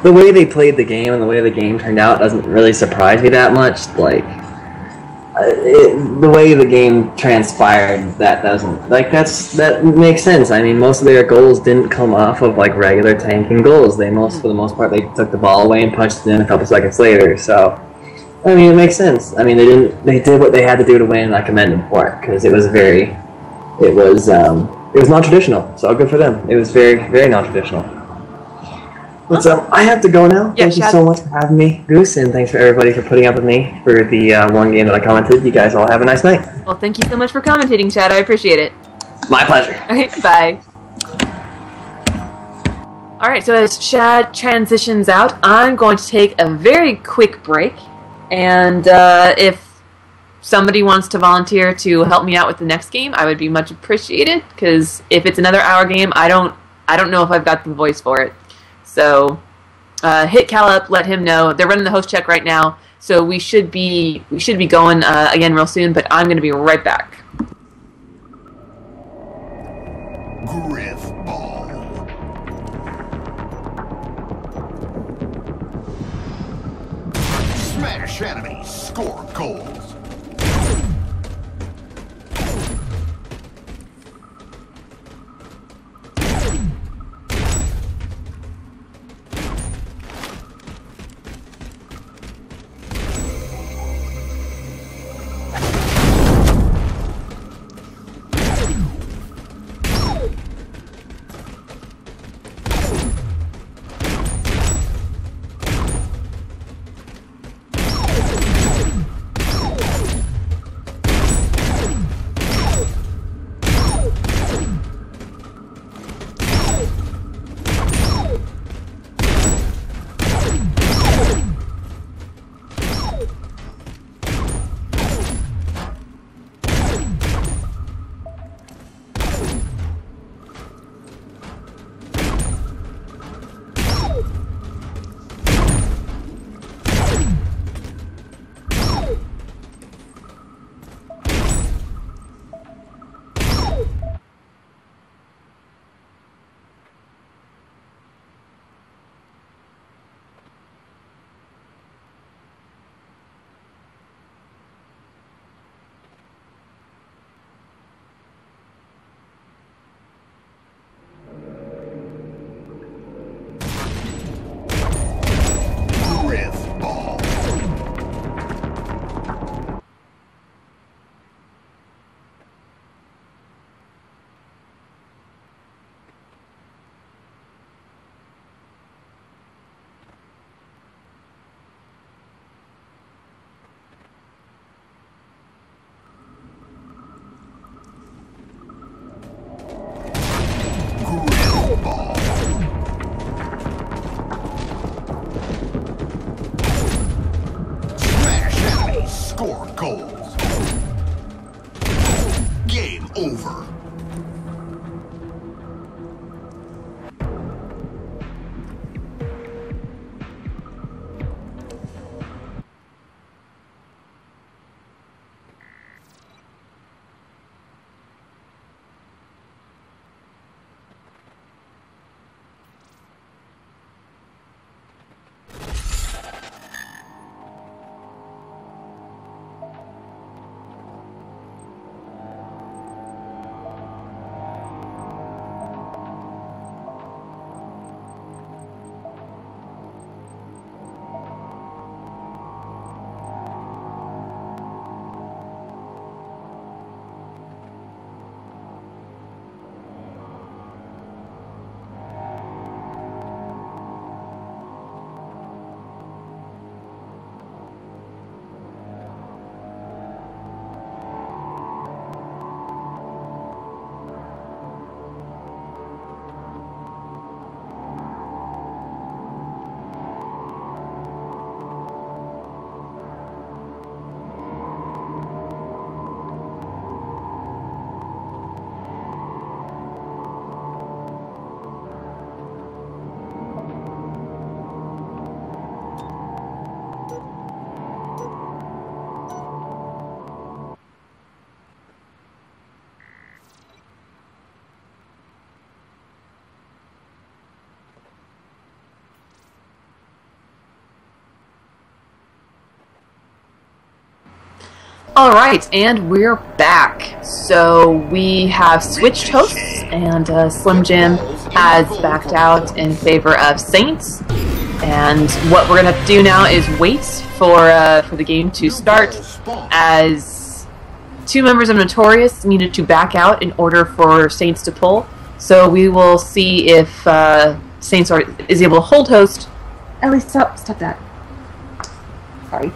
The way they played the game and the way the game turned out doesn't really surprise me that much. Like. The way the game transpired, that doesn't that makes sense. I mean, most of their goals didn't come off of like regular tanking goals. For the most part, they took the ball away and punched it in a couple seconds later. So, I mean, it makes sense. I mean, they did what they had to do to win, and I commend them for it because it was non-traditional. So good for them. It was very, very non-traditional. But I have to go now. Yeah, Thank you so much for having me, Goose, and thanks for everybody for putting up with me for the one game that I commented. You guys all have a nice night. Well, thank you so much for commentating, Chad. I appreciate it. My pleasure. Okay, bye. Alright, so as Chad transitions out, I'm going to take a very quick break. And if somebody wants to volunteer to help me out with the next game, I would be much appreciated. Because if it's another hour game, I don't know if I've got the voice for it. So hit Cal up, let him know. They're running the host check right now, so we should be going again real soon. But I'm going to be right back. Grifball. Smash enemies, score goals. Alright, and we're back. So we have switched hosts, and Slim Jim has backed out in favor of Saints. And what we're going to have to do now is wait for the game to start, as 2 members of Notorious needed to back out in order for Saints to pull. So we will see if Saints is able to hold host. Ellie, stop that. Sorry.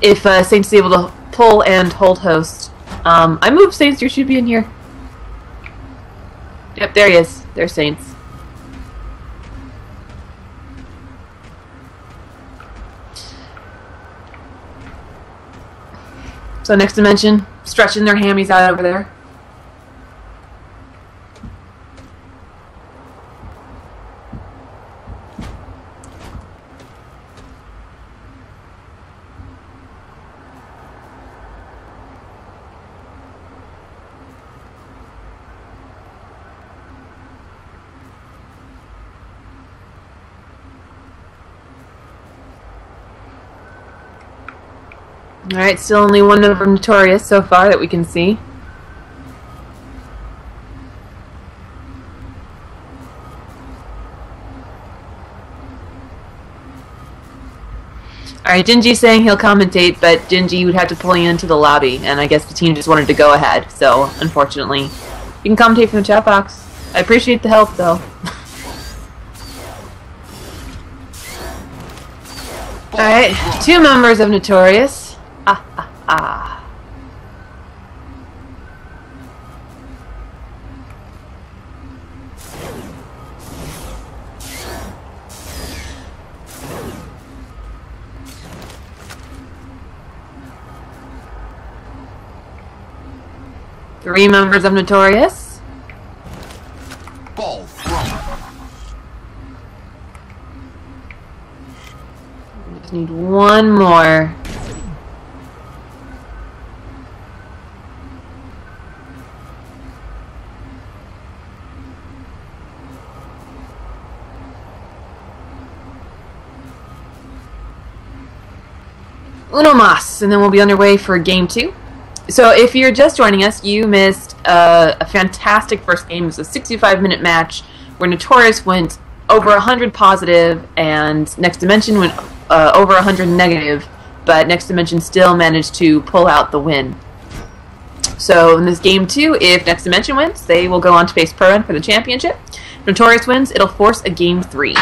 If Saints is able to pull and hold host. I moved Saints, you should be in here. Yep, there he is. There's Saints. So next dimension, stretching their hammies out over there. Alright, still only one member of Notorious so far that we can see. Alright, Gingy's saying he'll commentate, but Gingy would have to pull you into the lobby, and I guess the team just wanted to go ahead, so unfortunately. You can commentate from the chat box. I appreciate the help, though. Alright, 2 members of Notorious. Ah. 3 members of Notorious. Ball thrown. We just need one more. Uno mas, and then we'll be underway for game 2. So if you're just joining us, you missed a fantastic first game. It was a 65-minute match where Notorious went over 100 positive and Next Dimension went over 100 negative, but Next Dimension still managed to pull out the win. So in this game 2, if Next Dimension wins, they will go on to face Perrin for the championship. If Notorious wins, it'll force a game 3.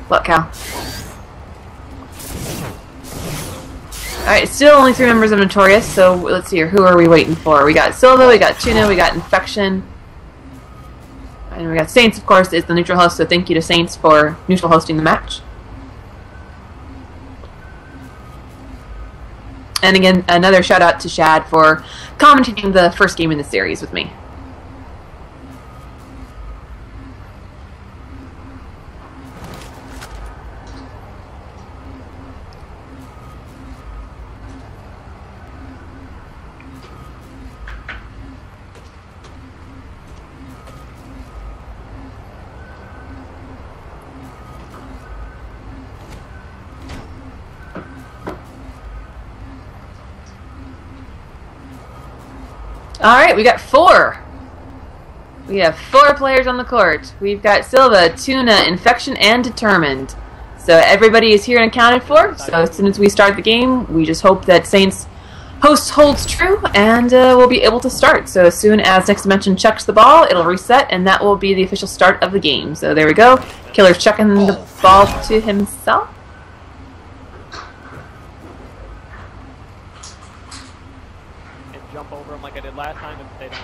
What, Cal? Alright, still only 3 members of Notorious, so let's see here. Who are we waiting for? We got Silva, we got Tuna, we got Infection. And we got Saints, of course, is the neutral host, so thank you to Saints for neutral hosting the match. And again, another shout out to Shad for commentating the first game in the series with me. Alright, we got 4. We have 4 players on the court. We've got Silva, Tuna, Infection, and Determined. So everybody is here and accounted for. So as soon as we start the game, we just hope that Saints host holds true, and we'll be able to start. So as soon as Next Dimension chucks the ball, it'll reset, and that will be the official start of the game. So there we go. Killer's chucking the ball to himself. Jump over them like I did last time and stay down.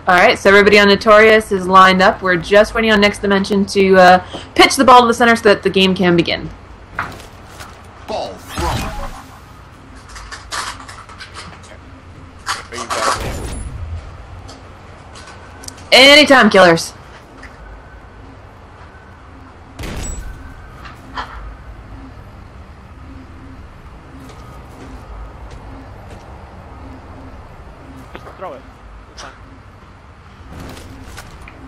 Alright, so everybody on Notorious is lined up. We're just waiting on Next Dimension to pitch the ball to the center so that the game can begin. Ball thrown. Where you guys? Anytime, Killers. Just throw it. It's fine.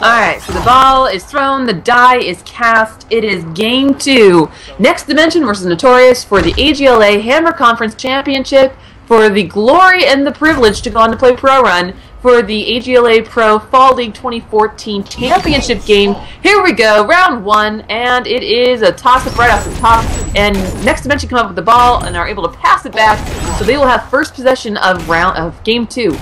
Alright, so the ball is thrown, the die is cast, it is game 2. Next Dimension versus Notorious for the AGLA Hammer Conference Championship, for the glory and the privilege to go on to play Pro Run, for the AGLA Pro Fall League 2014 Championship game. Here we go, round 1, and it is a toss-up right off the top, and Next Dimension come up with the ball and are able to pass it back, so they will have first possession of game 2.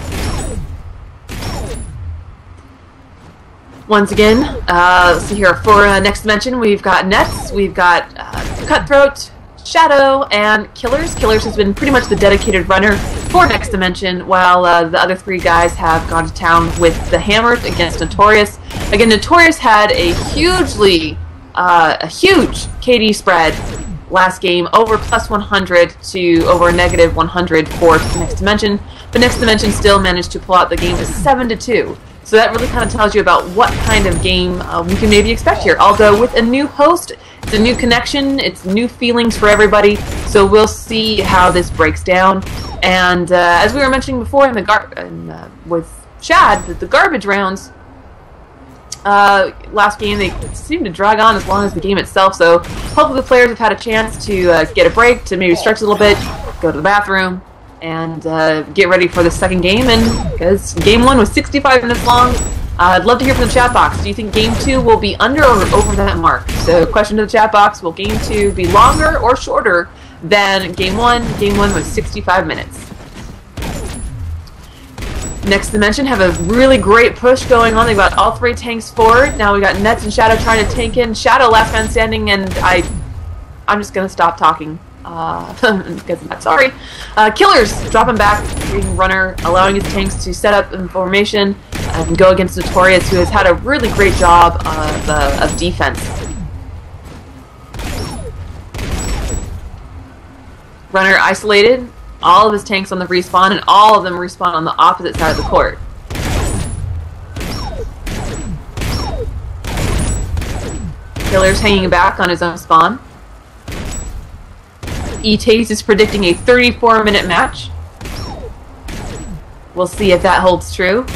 Once again, let's see here, for Next Dimension, we've got Nets, we've got Cutthroat, Shadow, and Killers. Killers has been pretty much the dedicated runner for Next Dimension, while the other 3 guys have gone to town with the Hammers against Notorious. Again, Notorious had a huge KD spread last game, over plus 100 to over negative 100 for Next Dimension, but Next Dimension still managed to pull out the game to 7-2. So that really kind of tells you about what kind of game we can maybe expect here. Although with a new host, it's a new connection, it's new feelings for everybody, so we'll see how this breaks down. And as we were mentioning before with Chad, the garbage rounds, last game, they seem to drag on as long as the game itself, so hopefully the players have had a chance to get a break, to maybe stretch a little bit, go to the bathroom, and get ready for the second game. And because game 1 was 65 minutes long, I'd love to hear from the chat box. Do you think game 2 will be under or over that mark? So question to the chat box, will game 2 be longer or shorter than game 1? Game 1 was 65 minutes. Next Dimension have a really great push going on. They've got all 3 tanks forward. Now we got Nets and Shadow trying to tank in. Shadow last man standing, and I'm just going to stop talking. Because I'm not sorry. Killers dropping back, creating runner, allowing his tanks to set up in formation and go against Notorious, who has had a really great job of defense. Runner isolated, all of his tanks on the respawn, and all of them respawn on the opposite side of the court. Killers hanging back on his own spawn. E-Taze is predicting a 34-minute match. We'll see if that holds true.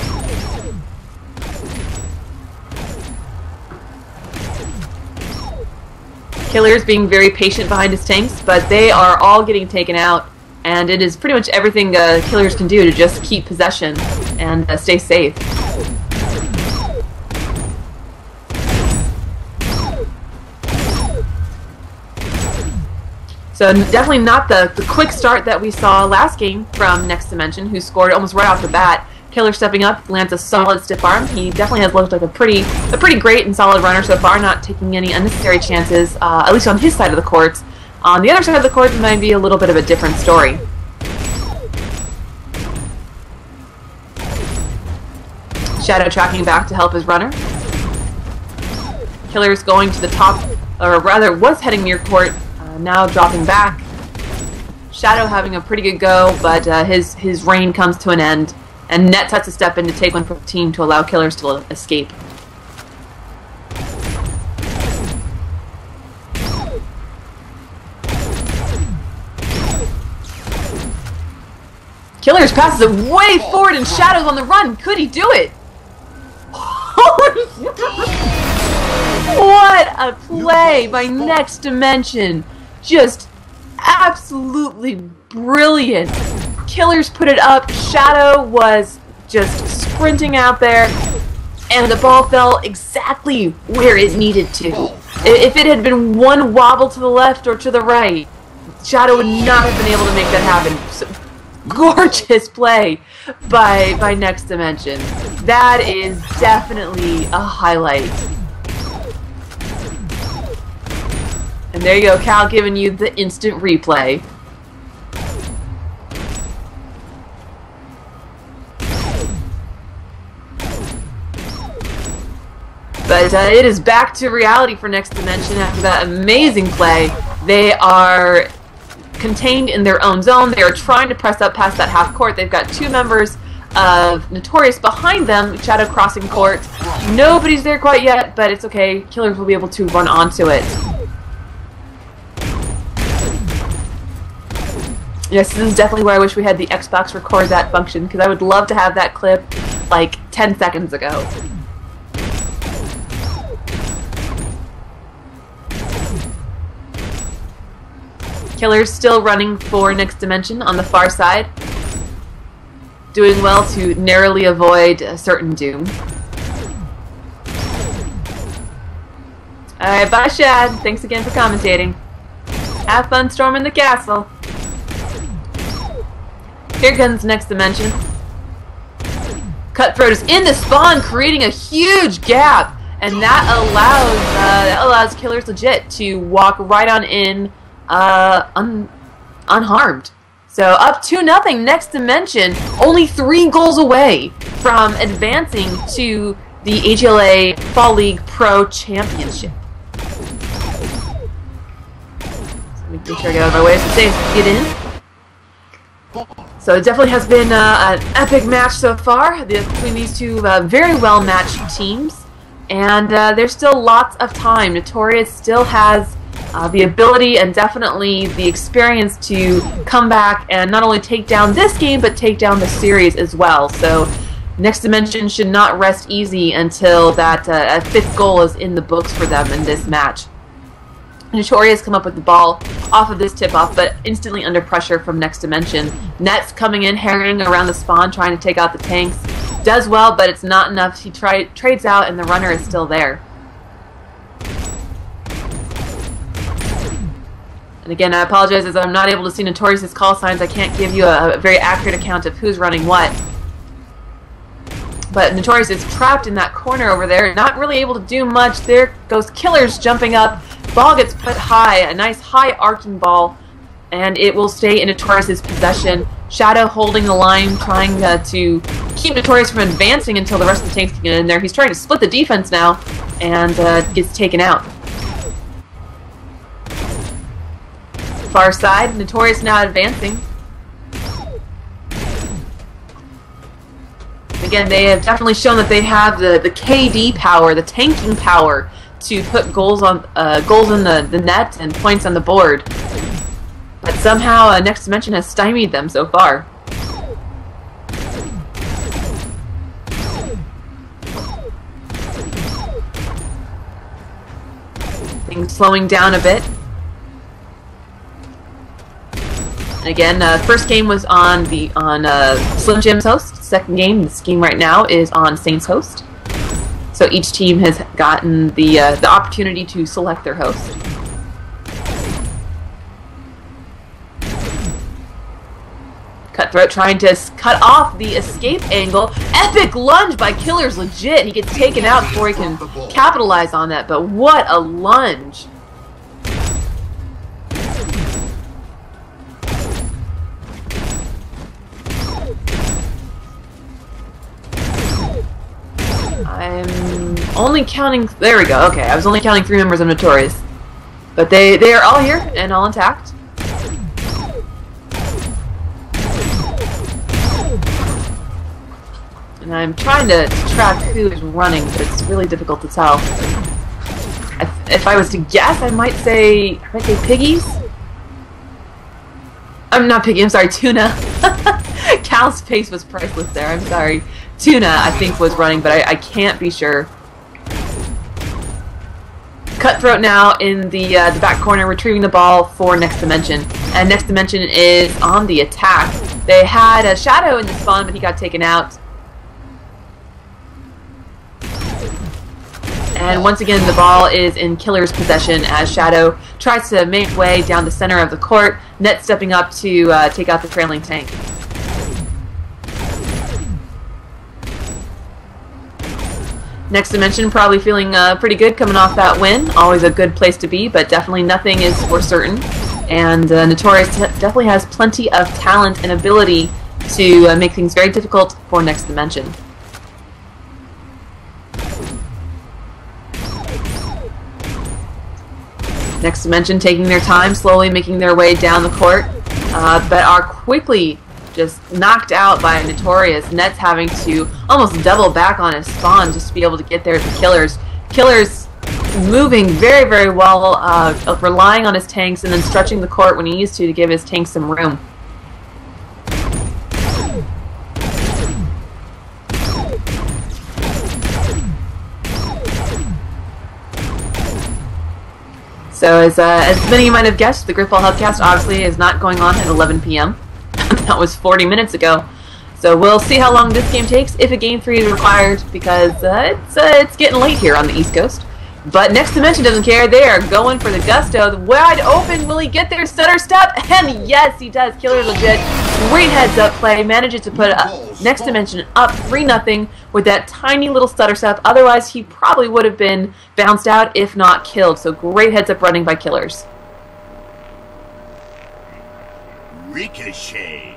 Killer's being very patient behind his tanks, but they are all getting taken out, and it is pretty much everything Killers can do to just keep possession and stay safe. So definitely not the quick start that we saw last game from Next Dimension, who scored almost right off the bat. Killer stepping up, lands a solid stiff arm. He definitely has looked like a pretty great and solid runner so far, not taking any unnecessary chances, at least on his side of the court. On the other side of the court, it might be a little bit of a different story. Shadow tracking back to help his runner. Killer's going to the top, or rather was heading near court, now dropping back. Shadow having a pretty good go, but his reign comes to an end, and Nets has to step in to take one for the team to allow Killers to escape. Killers passes it way forward, and Shadow's on the run. Could he do it? What a play by Next Dimension. Just absolutely brilliant. Killers put it up. Shadow was just sprinting out there, and the ball fell exactly where it needed to. If it had been one wobble to the left or to the right, Shadow would not have been able to make that happen. So, gorgeous play by Next Dimension. That is definitely a highlight. And there you go, Cal giving you the instant replay. But it is back to reality for Next Dimension after that amazing play. They are contained in their own zone. They are trying to press up past that half court. They've got 2 members of Notorious behind them, Shadow crossing court. Nobody's there quite yet, but it's okay. Killers will be able to run onto it. Yes, this is definitely where I wish we had the Xbox record that function, because I would love to have that clip like 10 seconds ago. Killer's still running for Next Dimension on the far side. Doing well to narrowly avoid a certain doom. Alright, bye Shad. Thanks again for commentating. Have fun storming the castle. Here comes Next Dimension. Cutthroat is in the spawn, creating a huge gap, and that allows Killers Legit to walk right on in unharmed. So up 2-0, Next Dimension, only 3 goals away from advancing to the AGLA Fall League Pro Championship. So make sure I get out of my way so safe to get in. So it definitely has been an epic match so far between these two very well matched teams, and there's still lots of time. Notorious still has the ability and definitely the experience to come back and not only take down this game, but take down the series as well. So Next Dimension should not rest easy until that 5th goal is in the books for them in this match. Notorious come up with the ball off of this tip-off, but instantly under pressure from Next Dimension. Nets coming in, harrying around the spawn, trying to take out the tanks. Does well, but it's not enough. He trades out, and the runner is still there. And again, I apologize as I'm not able to see Notorious's call signs. I can't give you a very accurate account of who's running what. But Notorious is trapped in that corner over there, not really able to do much. There goes Killers jumping up. Ball gets put high, a nice high arcing ball, and it will stay in Notorious's possession. Shadow holding the line, trying to keep Notorious from advancing until the rest of the tanks can get in there. He's trying to split the defense now, and gets taken out. Far side, Notorious now advancing. Again, they have definitely shown that they have the KD power, the tanking power, to put goals in the net and points on the board. But somehow Next Dimension has stymied them so far. Things slowing down a bit. Again, first game was on Slim Jim's host. Second game, this game right now, is on Saints host. So each team has gotten the opportunity to select their host. Cutthroat trying to cut off the escape angle. Epic lunge by Killers Legit. He gets taken out before he can capitalize on that, but what a lunge. I'm only counting... There we go. Okay, I was only counting 3 members of Notorious. But they are all here and all intact. And I'm trying to track who is running, but it's really difficult to tell. If I was to guess, I might say Piggies? I'm not Piggy, I'm sorry, Tuna. Cal's face was priceless there, I'm sorry. Tuna, I think, was running, but I can't be sure. Cutthroat now in the back corner, retrieving the ball for Next Dimension. And Next Dimension is on the attack. They had a Shadow in the spawn, but he got taken out. And once again, the ball is in Killer's possession as Shadow tries to make way down the center of the court. Net stepping up to take out the trailing tank. Next Dimension probably feeling pretty good coming off that win. Always a good place to be, but definitely nothing is for certain. And Notorious definitely has plenty of talent and ability to make things very difficult for Next Dimension. Next Dimension taking their time, slowly making their way down the court, but are quickly just knocked out by Notorious. Net's having to almost double back on his spawn just to be able to get there to Killers. Killers moving very, very well, relying on his tanks and then stretching the court when he needs to give his tanks some room. So as many of you might have guessed, the Grifball Hubcast obviously is not going on at 11 p.m. That was 40 minutes ago. So we'll see how long this game takes, if a Game 3 is required, because it's getting late here on the East Coast. But Next Dimension doesn't care. They are going for the gusto. Wide open. Will he get there? Stutter step. And yes, he does. Killer legit. Great heads-up play. Manages to put Next Dimension up 3-0 with that tiny little stutter step. Otherwise, he probably would have been bounced out, if not killed. So great heads-up running by Killers. Ricochet.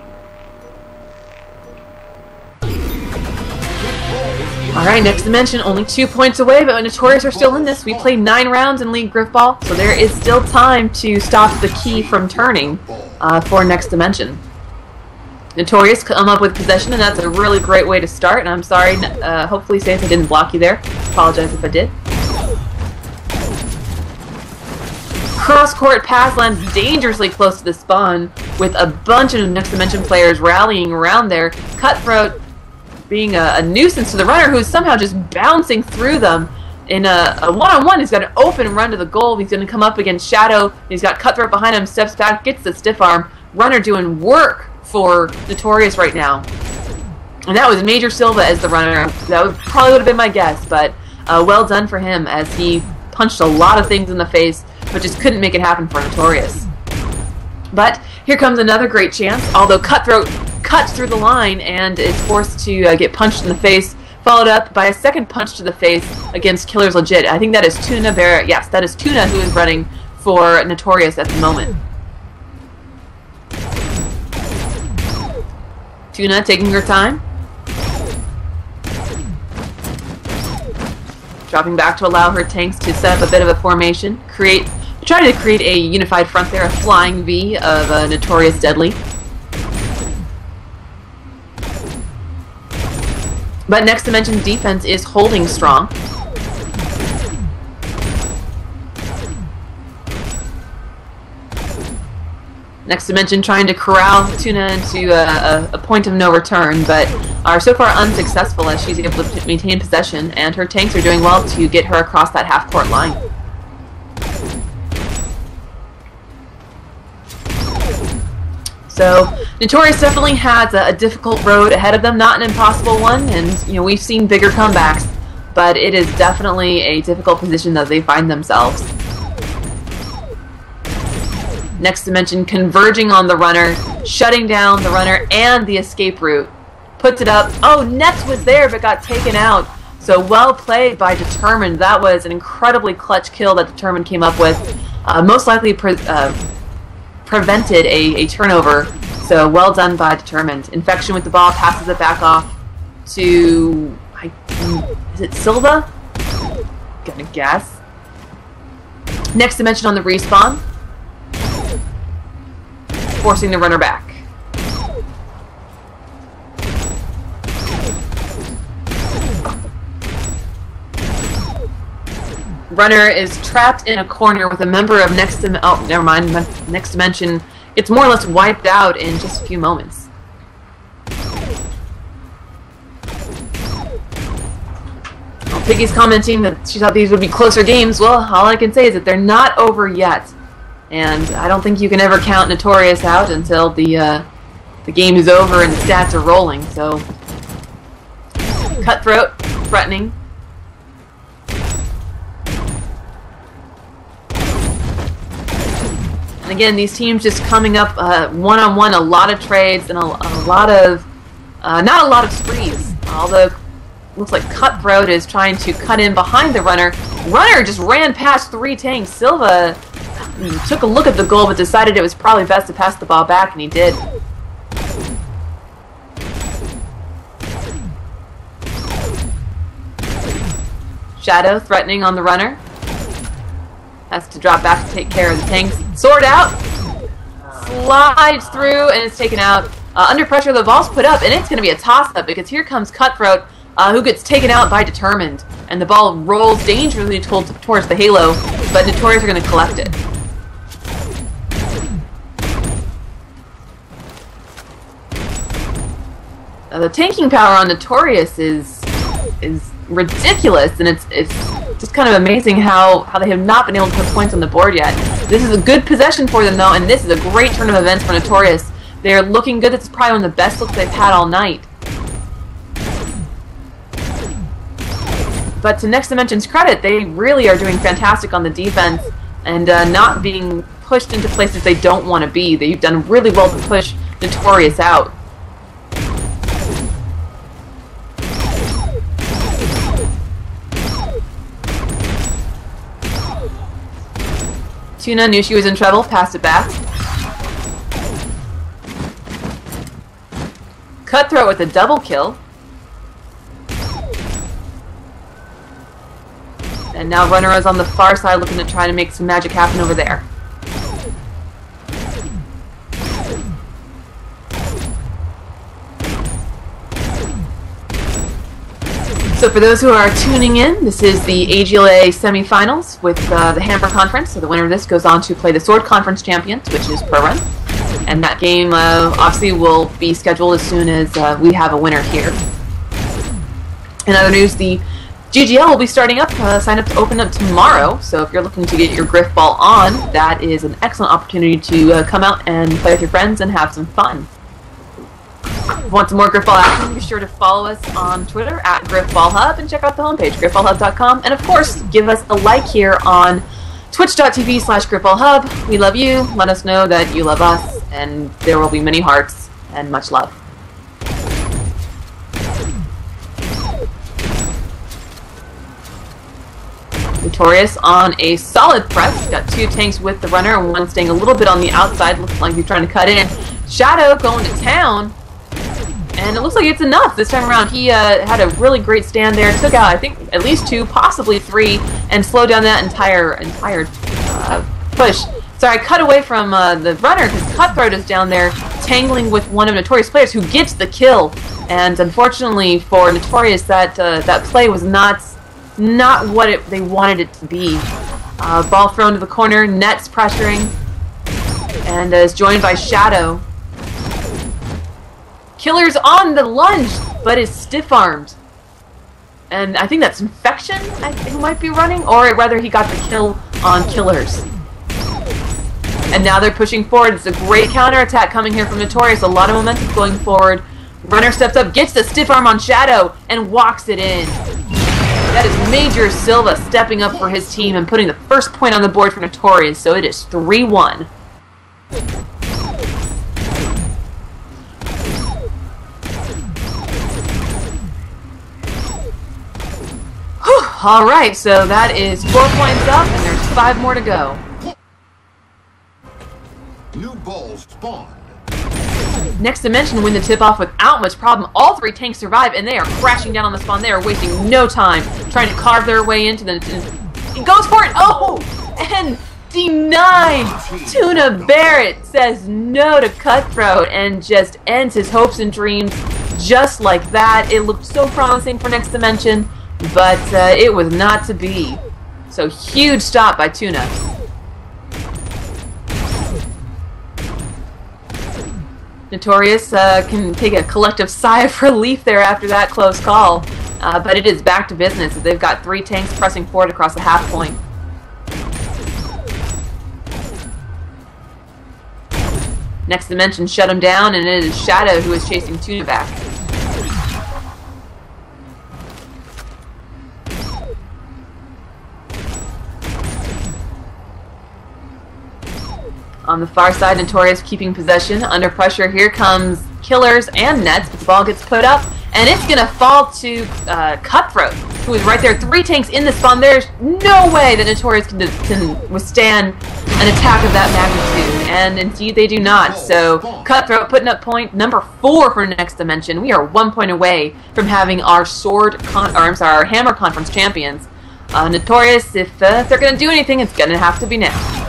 Alright, Next Dimension, only 2 points away, but Notorious are still in this. We played 9 rounds in League Grifball, so there is still time to stop the key from turning for Next Dimension. Notorious come up with possession, and that's a really great way to start, and I'm sorry, hopefully Safe I didn't block you there. Apologize if I did. Cross-court pass lands dangerously close to the spawn, with a bunch of Next Dimension players rallying around there. Cutthroat being a nuisance to the runner, who's somehow just bouncing through them. In a one-on-one, he's got an open run to the goal. He's going to come up against Shadow. He's got Cutthroat behind him, steps back, gets the stiff arm. Runner doing work for Notorious right now. And that was Major Silva as the runner. That probably would have been my guess, but well done for him, as he punched a lot of things in the face, but just couldn't make it happen for Notorious. But here comes another great chance, although Cutthroat cuts through the line and is forced to get punched in the face, followed up by a second punch to the face against Killers Legit. I think that is Tuna Bear. Yes, that is Tuna who is running for Notorious at the moment. Tuna taking her time. Dropping back to allow her tanks to set up a bit of a formation. Trying to create a unified front there, a flying V of Notorious Deadly. But Next Dimension defense is holding strong. Next Dimension trying to corral Tuna into a point of no return, but are so far unsuccessful as she's able to maintain possession, and her tanks are doing well to get her across that half-court line. So Notorious definitely has a difficult road ahead of them, not an impossible one, and you know, we've seen bigger comebacks, but it is definitely a difficult position that they find themselves. Next Dimension converging on the runner, shutting down the runner and the escape route. Puts it up. Oh, Nets was there but got taken out. So well played by Determined. That was an incredibly clutch kill that Determined came up with. Most likely prevented a turnover. So well done by Determined. Infection with the ball, passes it back off to... is it Silva? Gonna guess. Next Dimension on the respawn. Forcing the runner back. Runner is trapped in a corner with a member of Next Dimension. Oh, never mind. Next Dimension. It's more or less wiped out in just a few moments. Well, Piggy's commenting that she thought these would be closer games. Well, all I can say is that they're not over yet. And I don't think you can ever count Notorious out until the game is over and the stats are rolling. So, Cutthroat, threatening. And again, these teams just coming up one-on-one, a lot of trades and a lot of, not a lot of sprees. Although, looks like Cutthroat is trying to cut in behind the runner. Runner just ran past 3 tanks. Silva took a look at the goal, but decided it was probably best to pass the ball back, and he did. Shadow threatening on the runner. Has to drop back to take care of the tanks. Sword out. Slides through, and it's taken out. Under pressure, the ball's put up, and it's going to be a toss-up, because here comes Cutthroat, who gets taken out by Determined. And the ball rolls dangerously towards the halo, but Notorious are going to collect it. The tanking power on Notorious is ridiculous, and it's just kind of amazing how they have not been able to put points on the board yet. This is a good possession for them though, and this is a great turn of events for Notorious. They're looking good. This is probably one of the best looks they've had all night. But to Next Dimension's credit, they really are doing fantastic on the defense and not being pushed into places they don't want to be. They've done really well to push Notorious out. Tuna knew she was in trouble, passed it back. Cutthroat with a double kill. And now Runner is on the far side looking to try to make some magic happen over there. So for those who are tuning in, this is the AGLA semifinals with the Hammer Conference. So the winner of this goes on to play the Sword Conference Champions, which is per run. And that game obviously will be scheduled as soon as we have a winner here. In other news, the GGL will be starting up. Sign up to open up tomorrow. So if you're looking to get your Grifball on, that is an excellent opportunity to come out and play with your friends and have some fun. If you want some more Grifball action, be sure to follow us on Twitter at GrifballHub and check out the homepage, GrifballHub.com. And of course, give us a like here on twitch.tv/GrifballHub. We love you. Let us know that you love us. And there will be many hearts and much love. Notorious on a solid press. Got two tanks with the runner and one staying a little bit on the outside. Looks like he's trying to cut in. Shadow going to town. And it looks like it's enough this time around. He had a really great stand there. Took out, I think, at least two, possibly three, and slowed down that entire push. Sorry, I cut away from the runner because Cutthroat is down there tangling with one of Notorious' players who gets the kill. And unfortunately for Notorious, that play was not what they wanted it to be. Ball thrown to the corner, Nets pressuring, and is joined by Shadow. Killer's on the lunge, but is stiff-armed. And I think that's Infection, who might be running, or rather he got the kill on Killers. And now they're pushing forward. It's a great counterattack coming here from Notorious. A lot of momentum going forward. Runner steps up, gets the stiff arm on Shadow, and walks it in. That is Major Silva stepping up for his team and putting the first point on the board for Notorious, so it is 3-1. Alright, so that is 4 points up, and there's 5 more to go. New balls spawned. Next Dimension win the tip-off without much problem. All 3 tanks survive, and they are crashing down on the spawn. They are wasting no time trying to carve their way into the... He goes for it! Oh! And denied! Tuna Barrett says no to Cutthroat and just ends his hopes and dreams just like that. It looked so promising for Next Dimension, but it was not to be. So huge stop by Tuna. Notorious can take a collective sigh of relief there after that close call, but it is back to business. They've got 3 tanks pressing forward across the half point. Next Dimension shut him down, and it is Shadow who is chasing Tuna back. On the far side, Notorious keeping possession. Under pressure, here comes Killers and Nets, but the ball gets put up, and it's going to fall to Cutthroat, who is right there. 3 tanks in the spawn. There's no way that Notorious can withstand an attack of that magnitude, and indeed they do not. So Cutthroat putting up point number 4 for Next Dimension. We are 1 point away from having our our Hammer Conference champions. Notorious, if they're going to do anything, it's going to have to be now.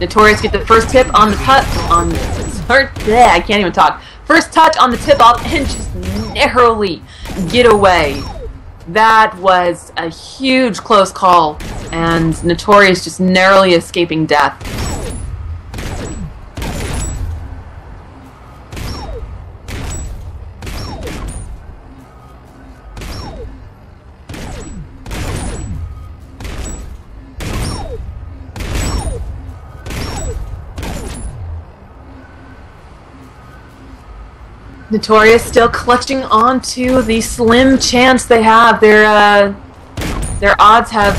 Notorious get the first tip on the I can't even talk. First touch on the tip-off and just narrowly get away. That was a huge close call, and Notorious just narrowly escaping death. Notorious still clutching on to the slim chance they have. Their odds have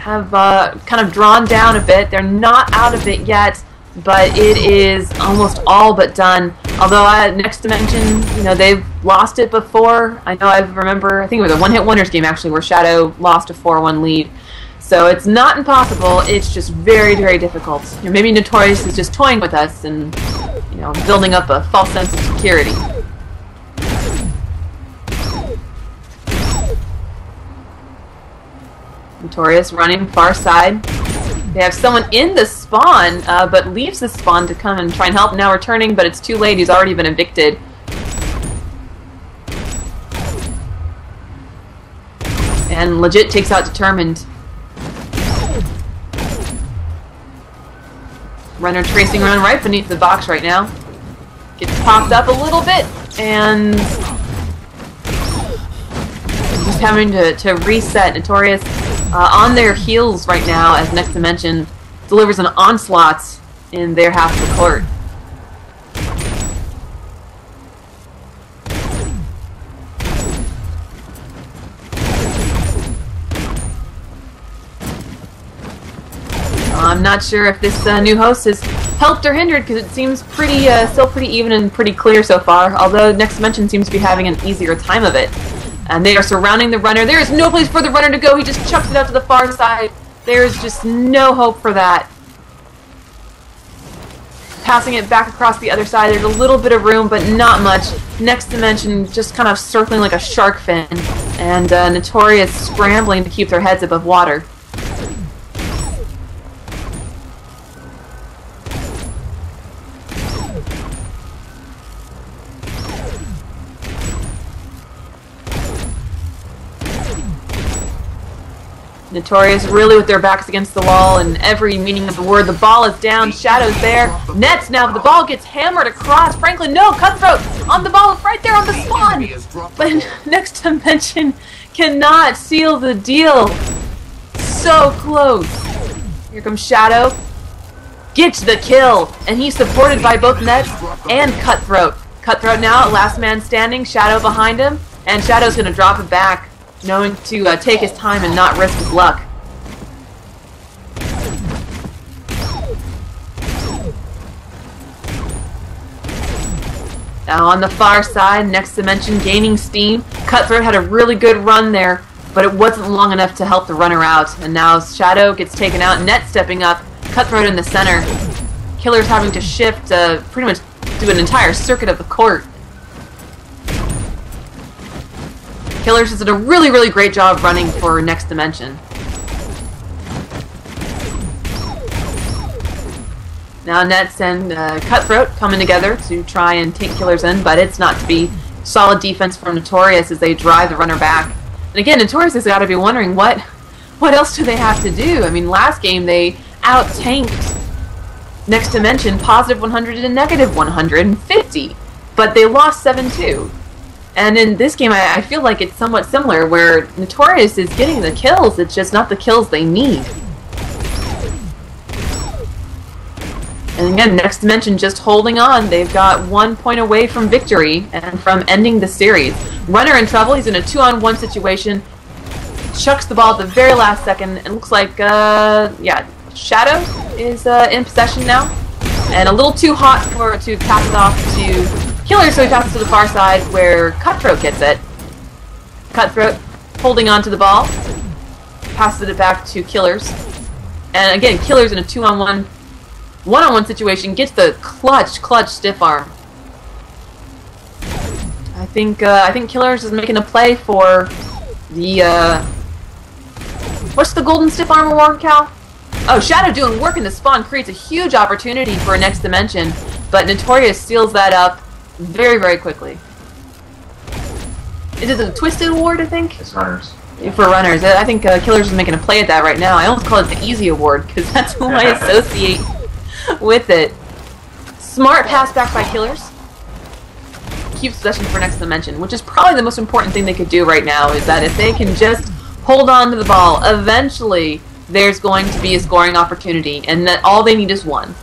kind of drawn down a bit. They're not out of it yet, but it is almost all but done. Although Next Dimension, you know, they've lost it before. I know I remember, I think it was a one-hit wonders game actually, where Shadow lost a 4-1 lead. So it's not impossible, it's just very, very difficult. You know, maybe Notorious is just toying with us and, you know, building up a false sense of security. Notorious running far side. They have someone in the spawn, but leaves the spawn to come and try and help. Now returning, but it's too late. He's already been evicted. And Legit takes out Determined. Runner tracing around right beneath the box right now. Gets popped up a little bit, and just having to reset. Notorious on their heels right now as Next Dimension delivers an onslaught in their half of the court. I'm not sure if this new host has helped or hindered, because it seems pretty still pretty even and pretty clear so far, although Next Dimension seems to be having an easier time of it. And they are surrounding the runner. There is no place for the runner to go. He just chucks it out to the far side. There is just no hope for that. Passing it back across the other side. There's a little bit of room, but not much. Next Dimension just kind of circling like a shark fin. And Notorious scrambling to keep their heads above water. Notorious really with their backs against the wall and every meaning of the word. The ball is down, Shadow's there. Nets now, the ball gets hammered across. Franklin, no, Cutthroat on the ball right there on the spawn. But Next Dimension cannot seal the deal. So close. Here comes Shadow. Gets the kill. And he's supported by both Nets and Cutthroat. Cutthroat now, last man standing, Shadow behind him. And Shadow's going to drop it back, knowing to take his time and not risk his luck. Now on the far side, Next Dimension gaining steam. Cutthroat had a really good run there, but it wasn't long enough to help the runner out. And now Shadow gets taken out, Net stepping up, Cutthroat in the center. Killer's having to shift, pretty much do an entire circuit of the court. Killers has done a really, really great job running for Next Dimension. Now Nets and Cutthroat coming together to try and take Killers in, but it's not to be. Solid defense from Notorious as they drive the runner back. And again, Notorious has got to be wondering what else do they have to do? I mean, last game they out-tanked Next Dimension positive 100 and negative 150, but they lost 7-2. And in this game, I feel like it's somewhat similar, where Notorious is getting the kills, it's just not the kills they need. And again, Next Dimension just holding on. They've got 1 point away from victory and from ending the series. Runner in trouble, he's in a 2-on-1 situation. Chucks the ball at the very last second, and looks like, yeah, Shadow is in possession now. And a little too hot to pass it off to Killer, so he passes to the far side where Cutthroat gets it. Cutthroat holding on to the ball, passes it back to Killers. And again, Killers in a 2-on-1, 1-on-1 situation, gets the clutch stiff arm. I think Killers is making a play for the what's the golden stiff arm award, Cal? Oh, Shadow doing work in the spawn creates a huge opportunity for Next Dimension, but Notorious seals that up very, very quickly. Is it the Twisted Award, I think? It's runners. For runners. I think Killers is making a play at that right now. I almost call it the Easy Award, because that's who I associate with it. Smart pass back by Killers. Keeps possession for Next Dimension, which is probably the most important thing they could do right now, is that if they can just hold on to the ball, eventually there's going to be a scoring opportunity, and that all they need is one.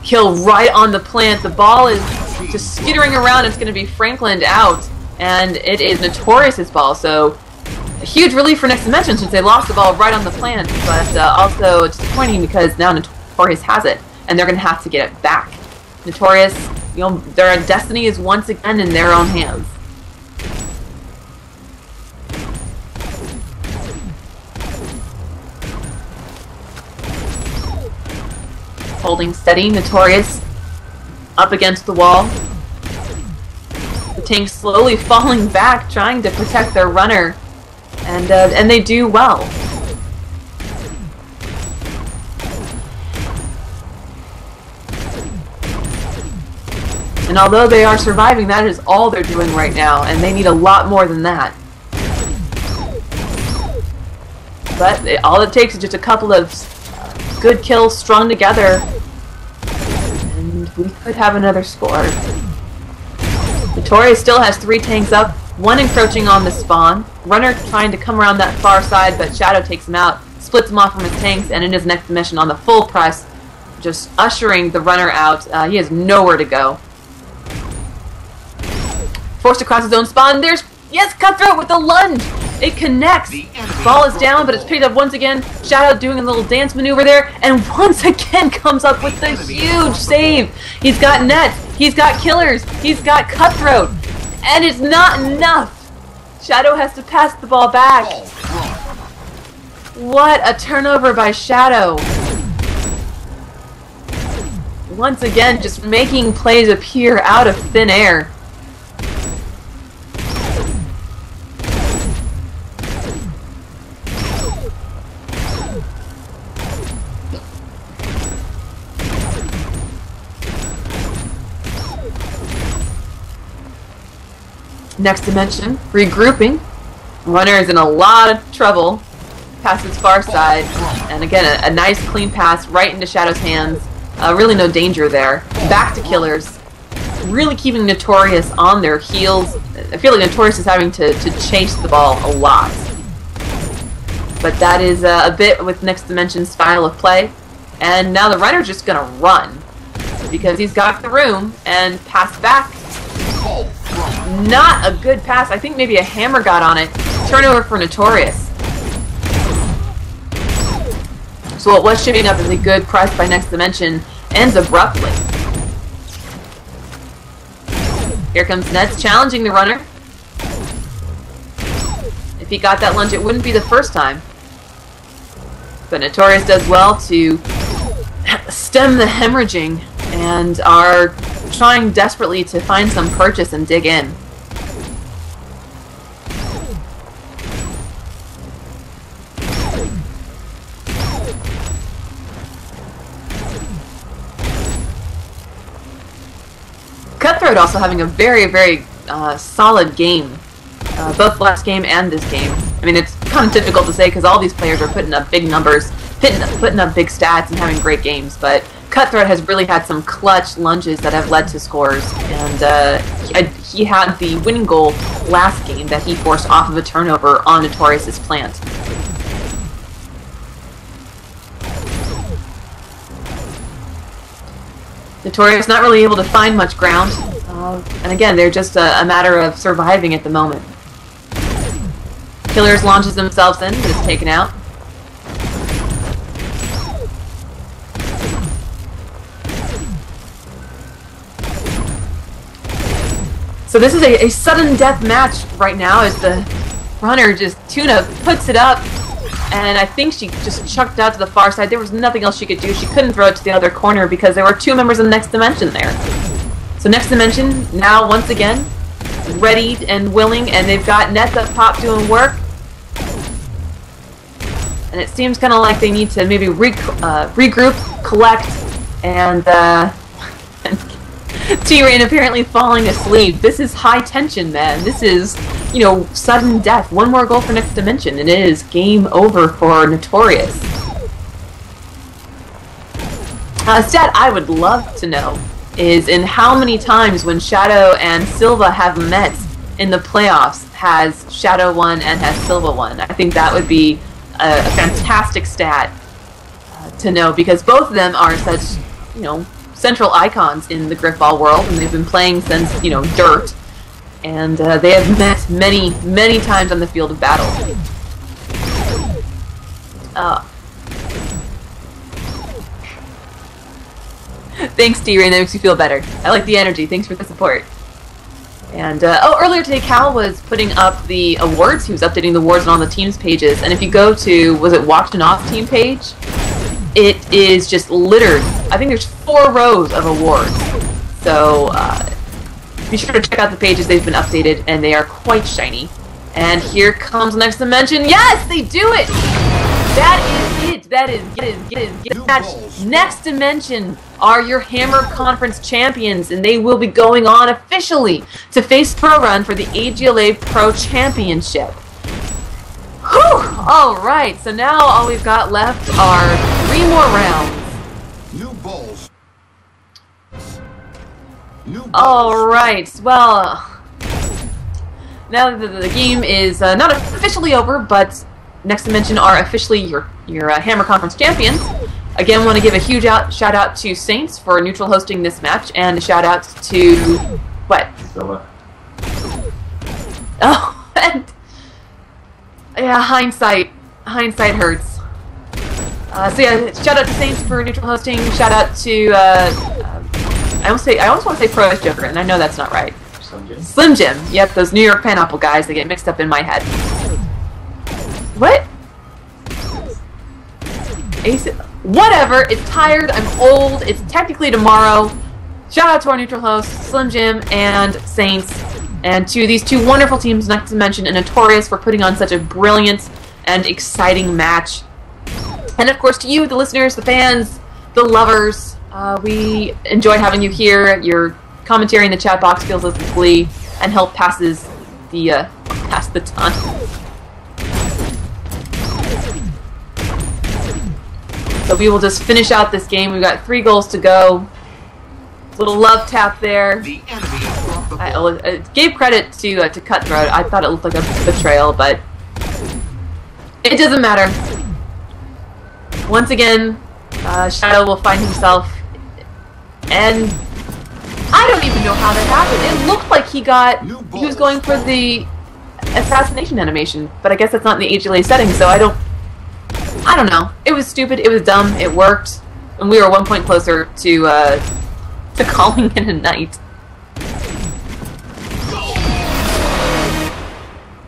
kill right on the plant. The ball is just skittering around. It's going to be Franklin out, and it is Notorious's ball. So a huge relief for Next Dimension since they lost the ball right on the plant, but also disappointing because now Notorious has it, and they're going to have to get it back. Notorious, you know, their destiny is once again in their own hands. Holding steady, Notorious up against the wall. The tank slowly falling back, trying to protect their runner, and they do well. And although they are surviving, that is all they're doing right now, and they need a lot more than that. But all it takes is just a couple of good kills strung together, and we could have another score. Notorious still has 3 tanks up, 1 encroaching on the spawn. Runner trying to come around that far side, but Shadow takes him out, splits him off from his tanks, and in his next mission on the full press, just ushering the runner out. He has nowhere to go. Forced across his own spawn. There's, yes, Cutthroat with the lunge. It connects. Ball is down, but it's picked up once again. Shadow doing a little dance maneuver there, and once again comes up with the huge save. He's got nets, he's got killers, he's got Cutthroat, and it's not enough. Shadow has to pass the ball back. What a turnover by Shadow. Once again, just making plays appear out of thin air. Next Dimension, regrouping. Runner is in a lot of trouble. Passes far side, and again a nice clean pass right into Shadow's hands. Really no danger there. Back to Killers. Really keeping Notorious on their heels. I feel like Notorious is having to chase the ball a lot. But that is a bit with Next Dimension's style of play. And now the runner's just gonna run, because he's got the room, and pass back. Not a good pass. I think maybe a hammer got on it. Turnover for Notorious. So what was shaping up as a good press by Next Dimension ends abruptly. Here comes Nets challenging the runner. If he got that lunge, it wouldn't be the first time. But Notorious does well to stem the hemorrhaging and are trying desperately to find some purchase and dig in. Cutthroat also having a very, very solid game, both last game and this game. I mean, it's kind of difficult to say because all these players are putting up big numbers, putting up big stats and having great games, but Cutthroat has really had some clutch lunges that have led to scores, and he had the winning goal last game that he forced off of a turnover on Notorious's plant. Notorious not really able to find much ground, and again, they're just a matter of surviving at the moment. Killers launches themselves in, but is taken out. So this is a sudden death match right now as the runner Tuna puts it up, and I think she just chucked out to the far side. There was nothing else she could do. She couldn't throw it to the other corner because there were 2 members of the Next Dimension there. So Next Dimension now once again ready and willing, and they've got nets up top doing work. And it seems kind of like they need to maybe regroup, collect, and T-Rain apparently falling asleep. This is high tension, man. This is, you know, sudden death. 1 more goal for Next Dimension, and it is game over for Notorious. A stat I would love to know is in how many times when Shadow and Silva have met in the playoffs has Shadow won and has Silva won. I think that would be a fantastic stat to know, because both of them are such, you know, central icons in the Grifball world, and they've been playing since, you know, dirt. And they have met many, many times on the field of battle. Thanks, T-Rain, that makes me feel better. I like the energy. Thanks for the support. And, earlier today, Cal was putting up the awards. He was updating the awards on all the teams' pages. And if you go to, was it Watched and Off team page? It is just littered. I think there's 4 rows of awards. So, be sure to check out the pages. They've been updated, and they are quite shiny. And here comes Next Dimension. Yes, they do it! That is it. That is it. Next Dimension are your Hammer Conference champions, and they will be going on officially to face Pro Run for the AGLA Pro Championship. Whew! Alright, so now all we've got left are 3 more rounds. New balls. Alright, well, now the game is not officially over, but Next Dimension are officially your Hammer Conference champions. Again, want to give a huge shout out to Saints for neutral hosting this match, and a shout out to what? Silva. Oh, and yeah, hindsight hurts. So yeah, shout out to Saints for neutral hosting. Shout out to I almost want to say Pro Ice Joker, and I know that's not right. Slim Jim. Yep, those New York Pineapple guys. They get mixed up in my head. What? Ace. Whatever. It's tired. I'm old. It's technically tomorrow. Shout out to our neutral hosts, Slim Jim and Saints, and to these 2 wonderful teams, Next Dimension and Notorious, for putting on such a brilliant and exciting match. And of course to you, the listeners, the fans, the lovers. We enjoy having you here. Your commentary in the chat box feels us a glee and help passes the pass the time. So we will just finish out this game. We've got 3 goals to go. Little love tap there. I gave credit to Cutthroat. I thought it looked like a betrayal, but it doesn't matter. Once again, Shadow will find himself, and I don't even know how that happened. It looked like he was going for the assassination animation, but I guess that's not in the AGLA setting, so I don't know. It was stupid, it was dumb, it worked, and we were 1 point closer to calling it a night.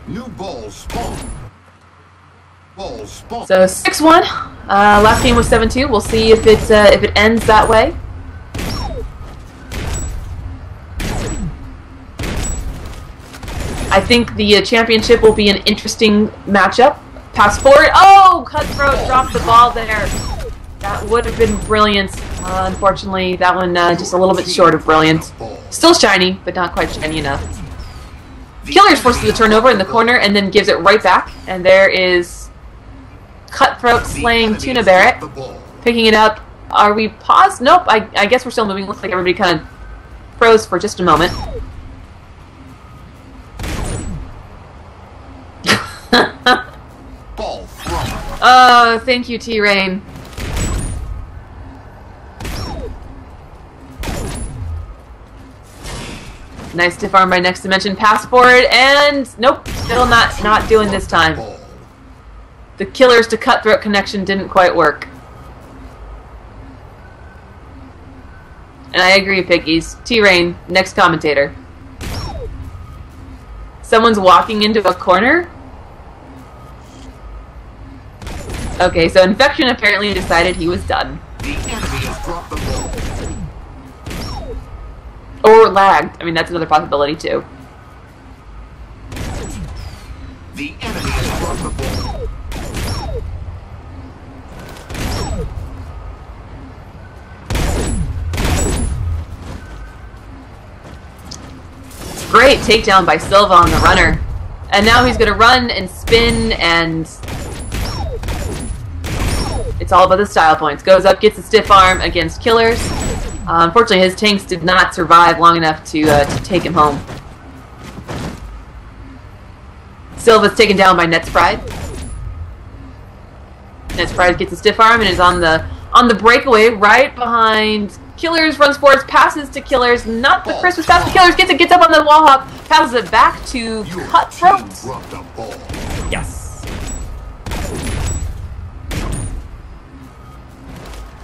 New balls spawn. Balls spawn. So 6-1. Last game was 7-2. We'll see if it ends that way. I think the championship will be an interesting matchup. Pass forward. Oh, Cutthroat dropped the ball there. That would have been brilliant. Unfortunately, that one just a little bit short of brilliant. Still shiny, but not quite shiny enough. Killer's forces the turnover in the corner and then gives it right back. And there is Cutthroat slaying Tuna Barrett. Picking it up. Are we paused? Nope, I guess we're still moving. Looks like everybody kind of froze for just a moment. Oh, thank you, T-Rain. Nice stiff arm by Next Dimension. Pass forward, and nope, still not doing this time. The Killers to Cutthroat connection didn't quite work. And I agree, Piggies. T-Rain, next commentator. Someone's walking into a corner? Okay, so Infection apparently decided he was done. The enemy has dropped the ball. Or lagged. I mean, that's another possibility, too. The enemy has dropped the ball. Great takedown by Silva on the runner. And now he's going to run and spin, and it's all about the style points. Goes up, gets a stiff arm against Killers. Unfortunately, his tanks did not survive long enough to take him home. Silva's taken down by Net's Pride. Net's Pride gets a stiff arm and is on the breakaway right behind Killers runs forwards, passes to Killers, not the Christmas pass to Killers, gets up on the wall hop, passes it back to Cutthroat. Dropped a ball. Yes.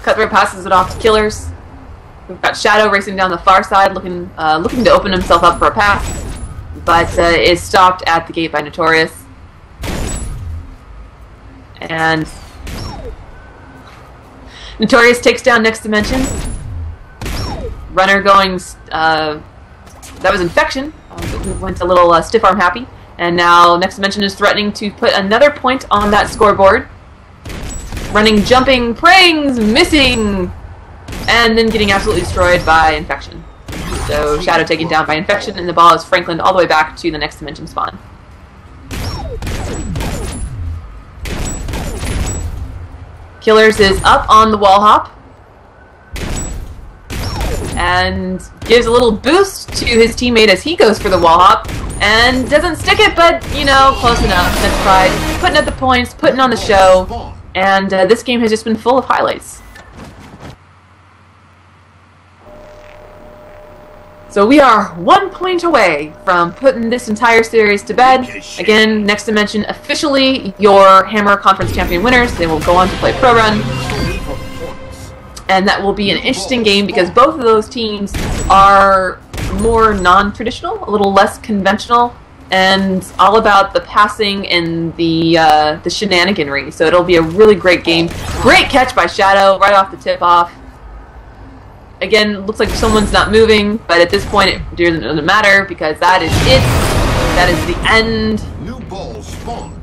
Cutthroat passes it off to Killers. We've got Shadow racing down the far side, looking to open himself up for a pass, but is stopped at the gate by Notorious. And Notorious takes down Next Dimension. Runner going, that was Infection. Went a little stiff arm happy. And now Next Dimension is threatening to put another point on that scoreboard. Running, jumping, prayings, missing, and then getting absolutely destroyed by Infection. So Shadow taken down by Infection, and the ball is Franklin all the way back to the Next Dimension spawn. Killers is up on the wall hop and gives a little boost to his teammate as he goes for the wall hop and doesn't stick it, but you know, close enough. That's pride. Putting up the points, putting on the show, and this game has just been full of highlights. So we are 1 point away from putting this entire series to bed. Again, Next Dimension officially your Hammer Conference Champion winners. They will go on to play Pro Run. And that will be an interesting game because both of those teams are more non-traditional, a little less conventional, and all about the passing and the shenaniganry. So it'll be a really great game. Great catch by Shadow right off the tip-off. Again, looks like someone's not moving, but at this point it doesn't matter because that is it. That is the end. New ball spawned.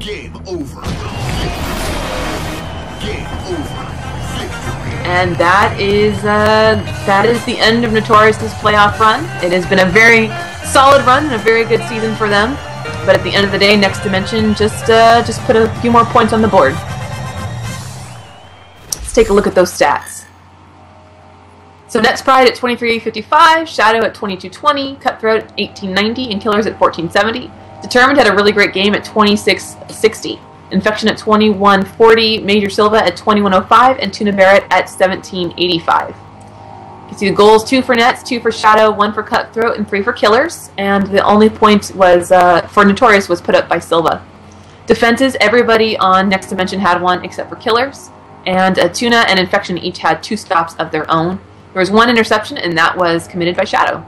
Game over. Game over. Victory. And that is the end of Notorious's playoff run. It has been a very solid run and a very good season for them. But at the end of the day, Next Dimension just put a few more points on the board. Let's take a look at those stats. So Nets Pride at 2355, Shadow at 2220, Cutthroat at 1890, and Killers at 1470. Determined had a really great game at 2660. Infection at 2140, Major Silva at 2105, and Tuna Barrett at 1785. You can see the goals: 2 for Nets, 2 for Shadow, 1 for Cutthroat, and 3 for Killers. And the only point was for Notorious was put up by Silva. Defenses: everybody on Next Dimension had 1 except for Killers, and Tuna and Infection each had 2 stops of their own. There was 1 interception, and that was committed by Shadow.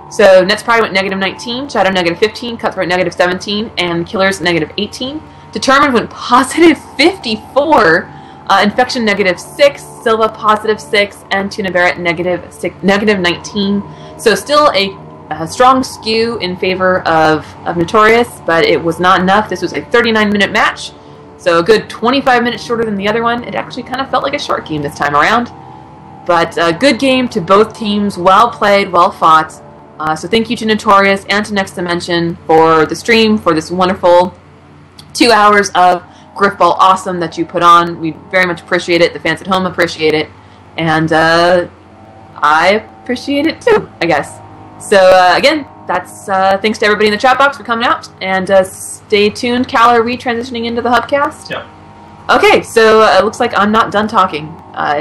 So Nets Pride went -19, Shadow -15, Cutthroat -17, and Killers -18. Determined went +54, Infection -6, Silva +6, and Tuna Barrett -19. So still a strong skew in favor of Notorious, but it was not enough. This was a 39-minute match, so a good 25 minutes shorter than the other one. It actually kind of felt like a short game this time around. But a good game to both teams, well played, well fought. So thank you to Notorious and to Next Dimension for the stream, for this wonderful 2 hours of Grifball awesome that you put on. We very much appreciate it. The fans at home appreciate it. And I appreciate it too, I guess. So again, that's thanks to everybody in the chat box for coming out. And stay tuned. Cal, are we transitioning into the Hubcast? Yeah. Okay, so it looks like I'm not done talking.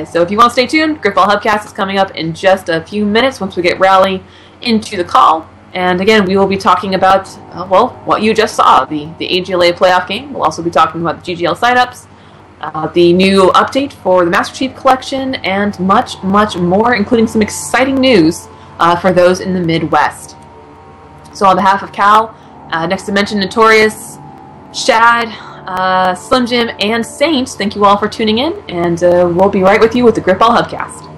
So if you want to stay tuned, Grifball Hubcast is coming up in just a few minutes once we get Rally into the call. And again, we will be talking about, well, what you just saw, the AGLA playoff game. We'll also be talking about the GGL signups, the new update for the Master Chief Collection, and much, much more, including some exciting news for those in the Midwest. So on behalf of Cal, Next Dimension, Notorious, Shad, Slim Jim, and Saint, thank you all for tuning in, and we'll be right with you with the Grifball Hubcast.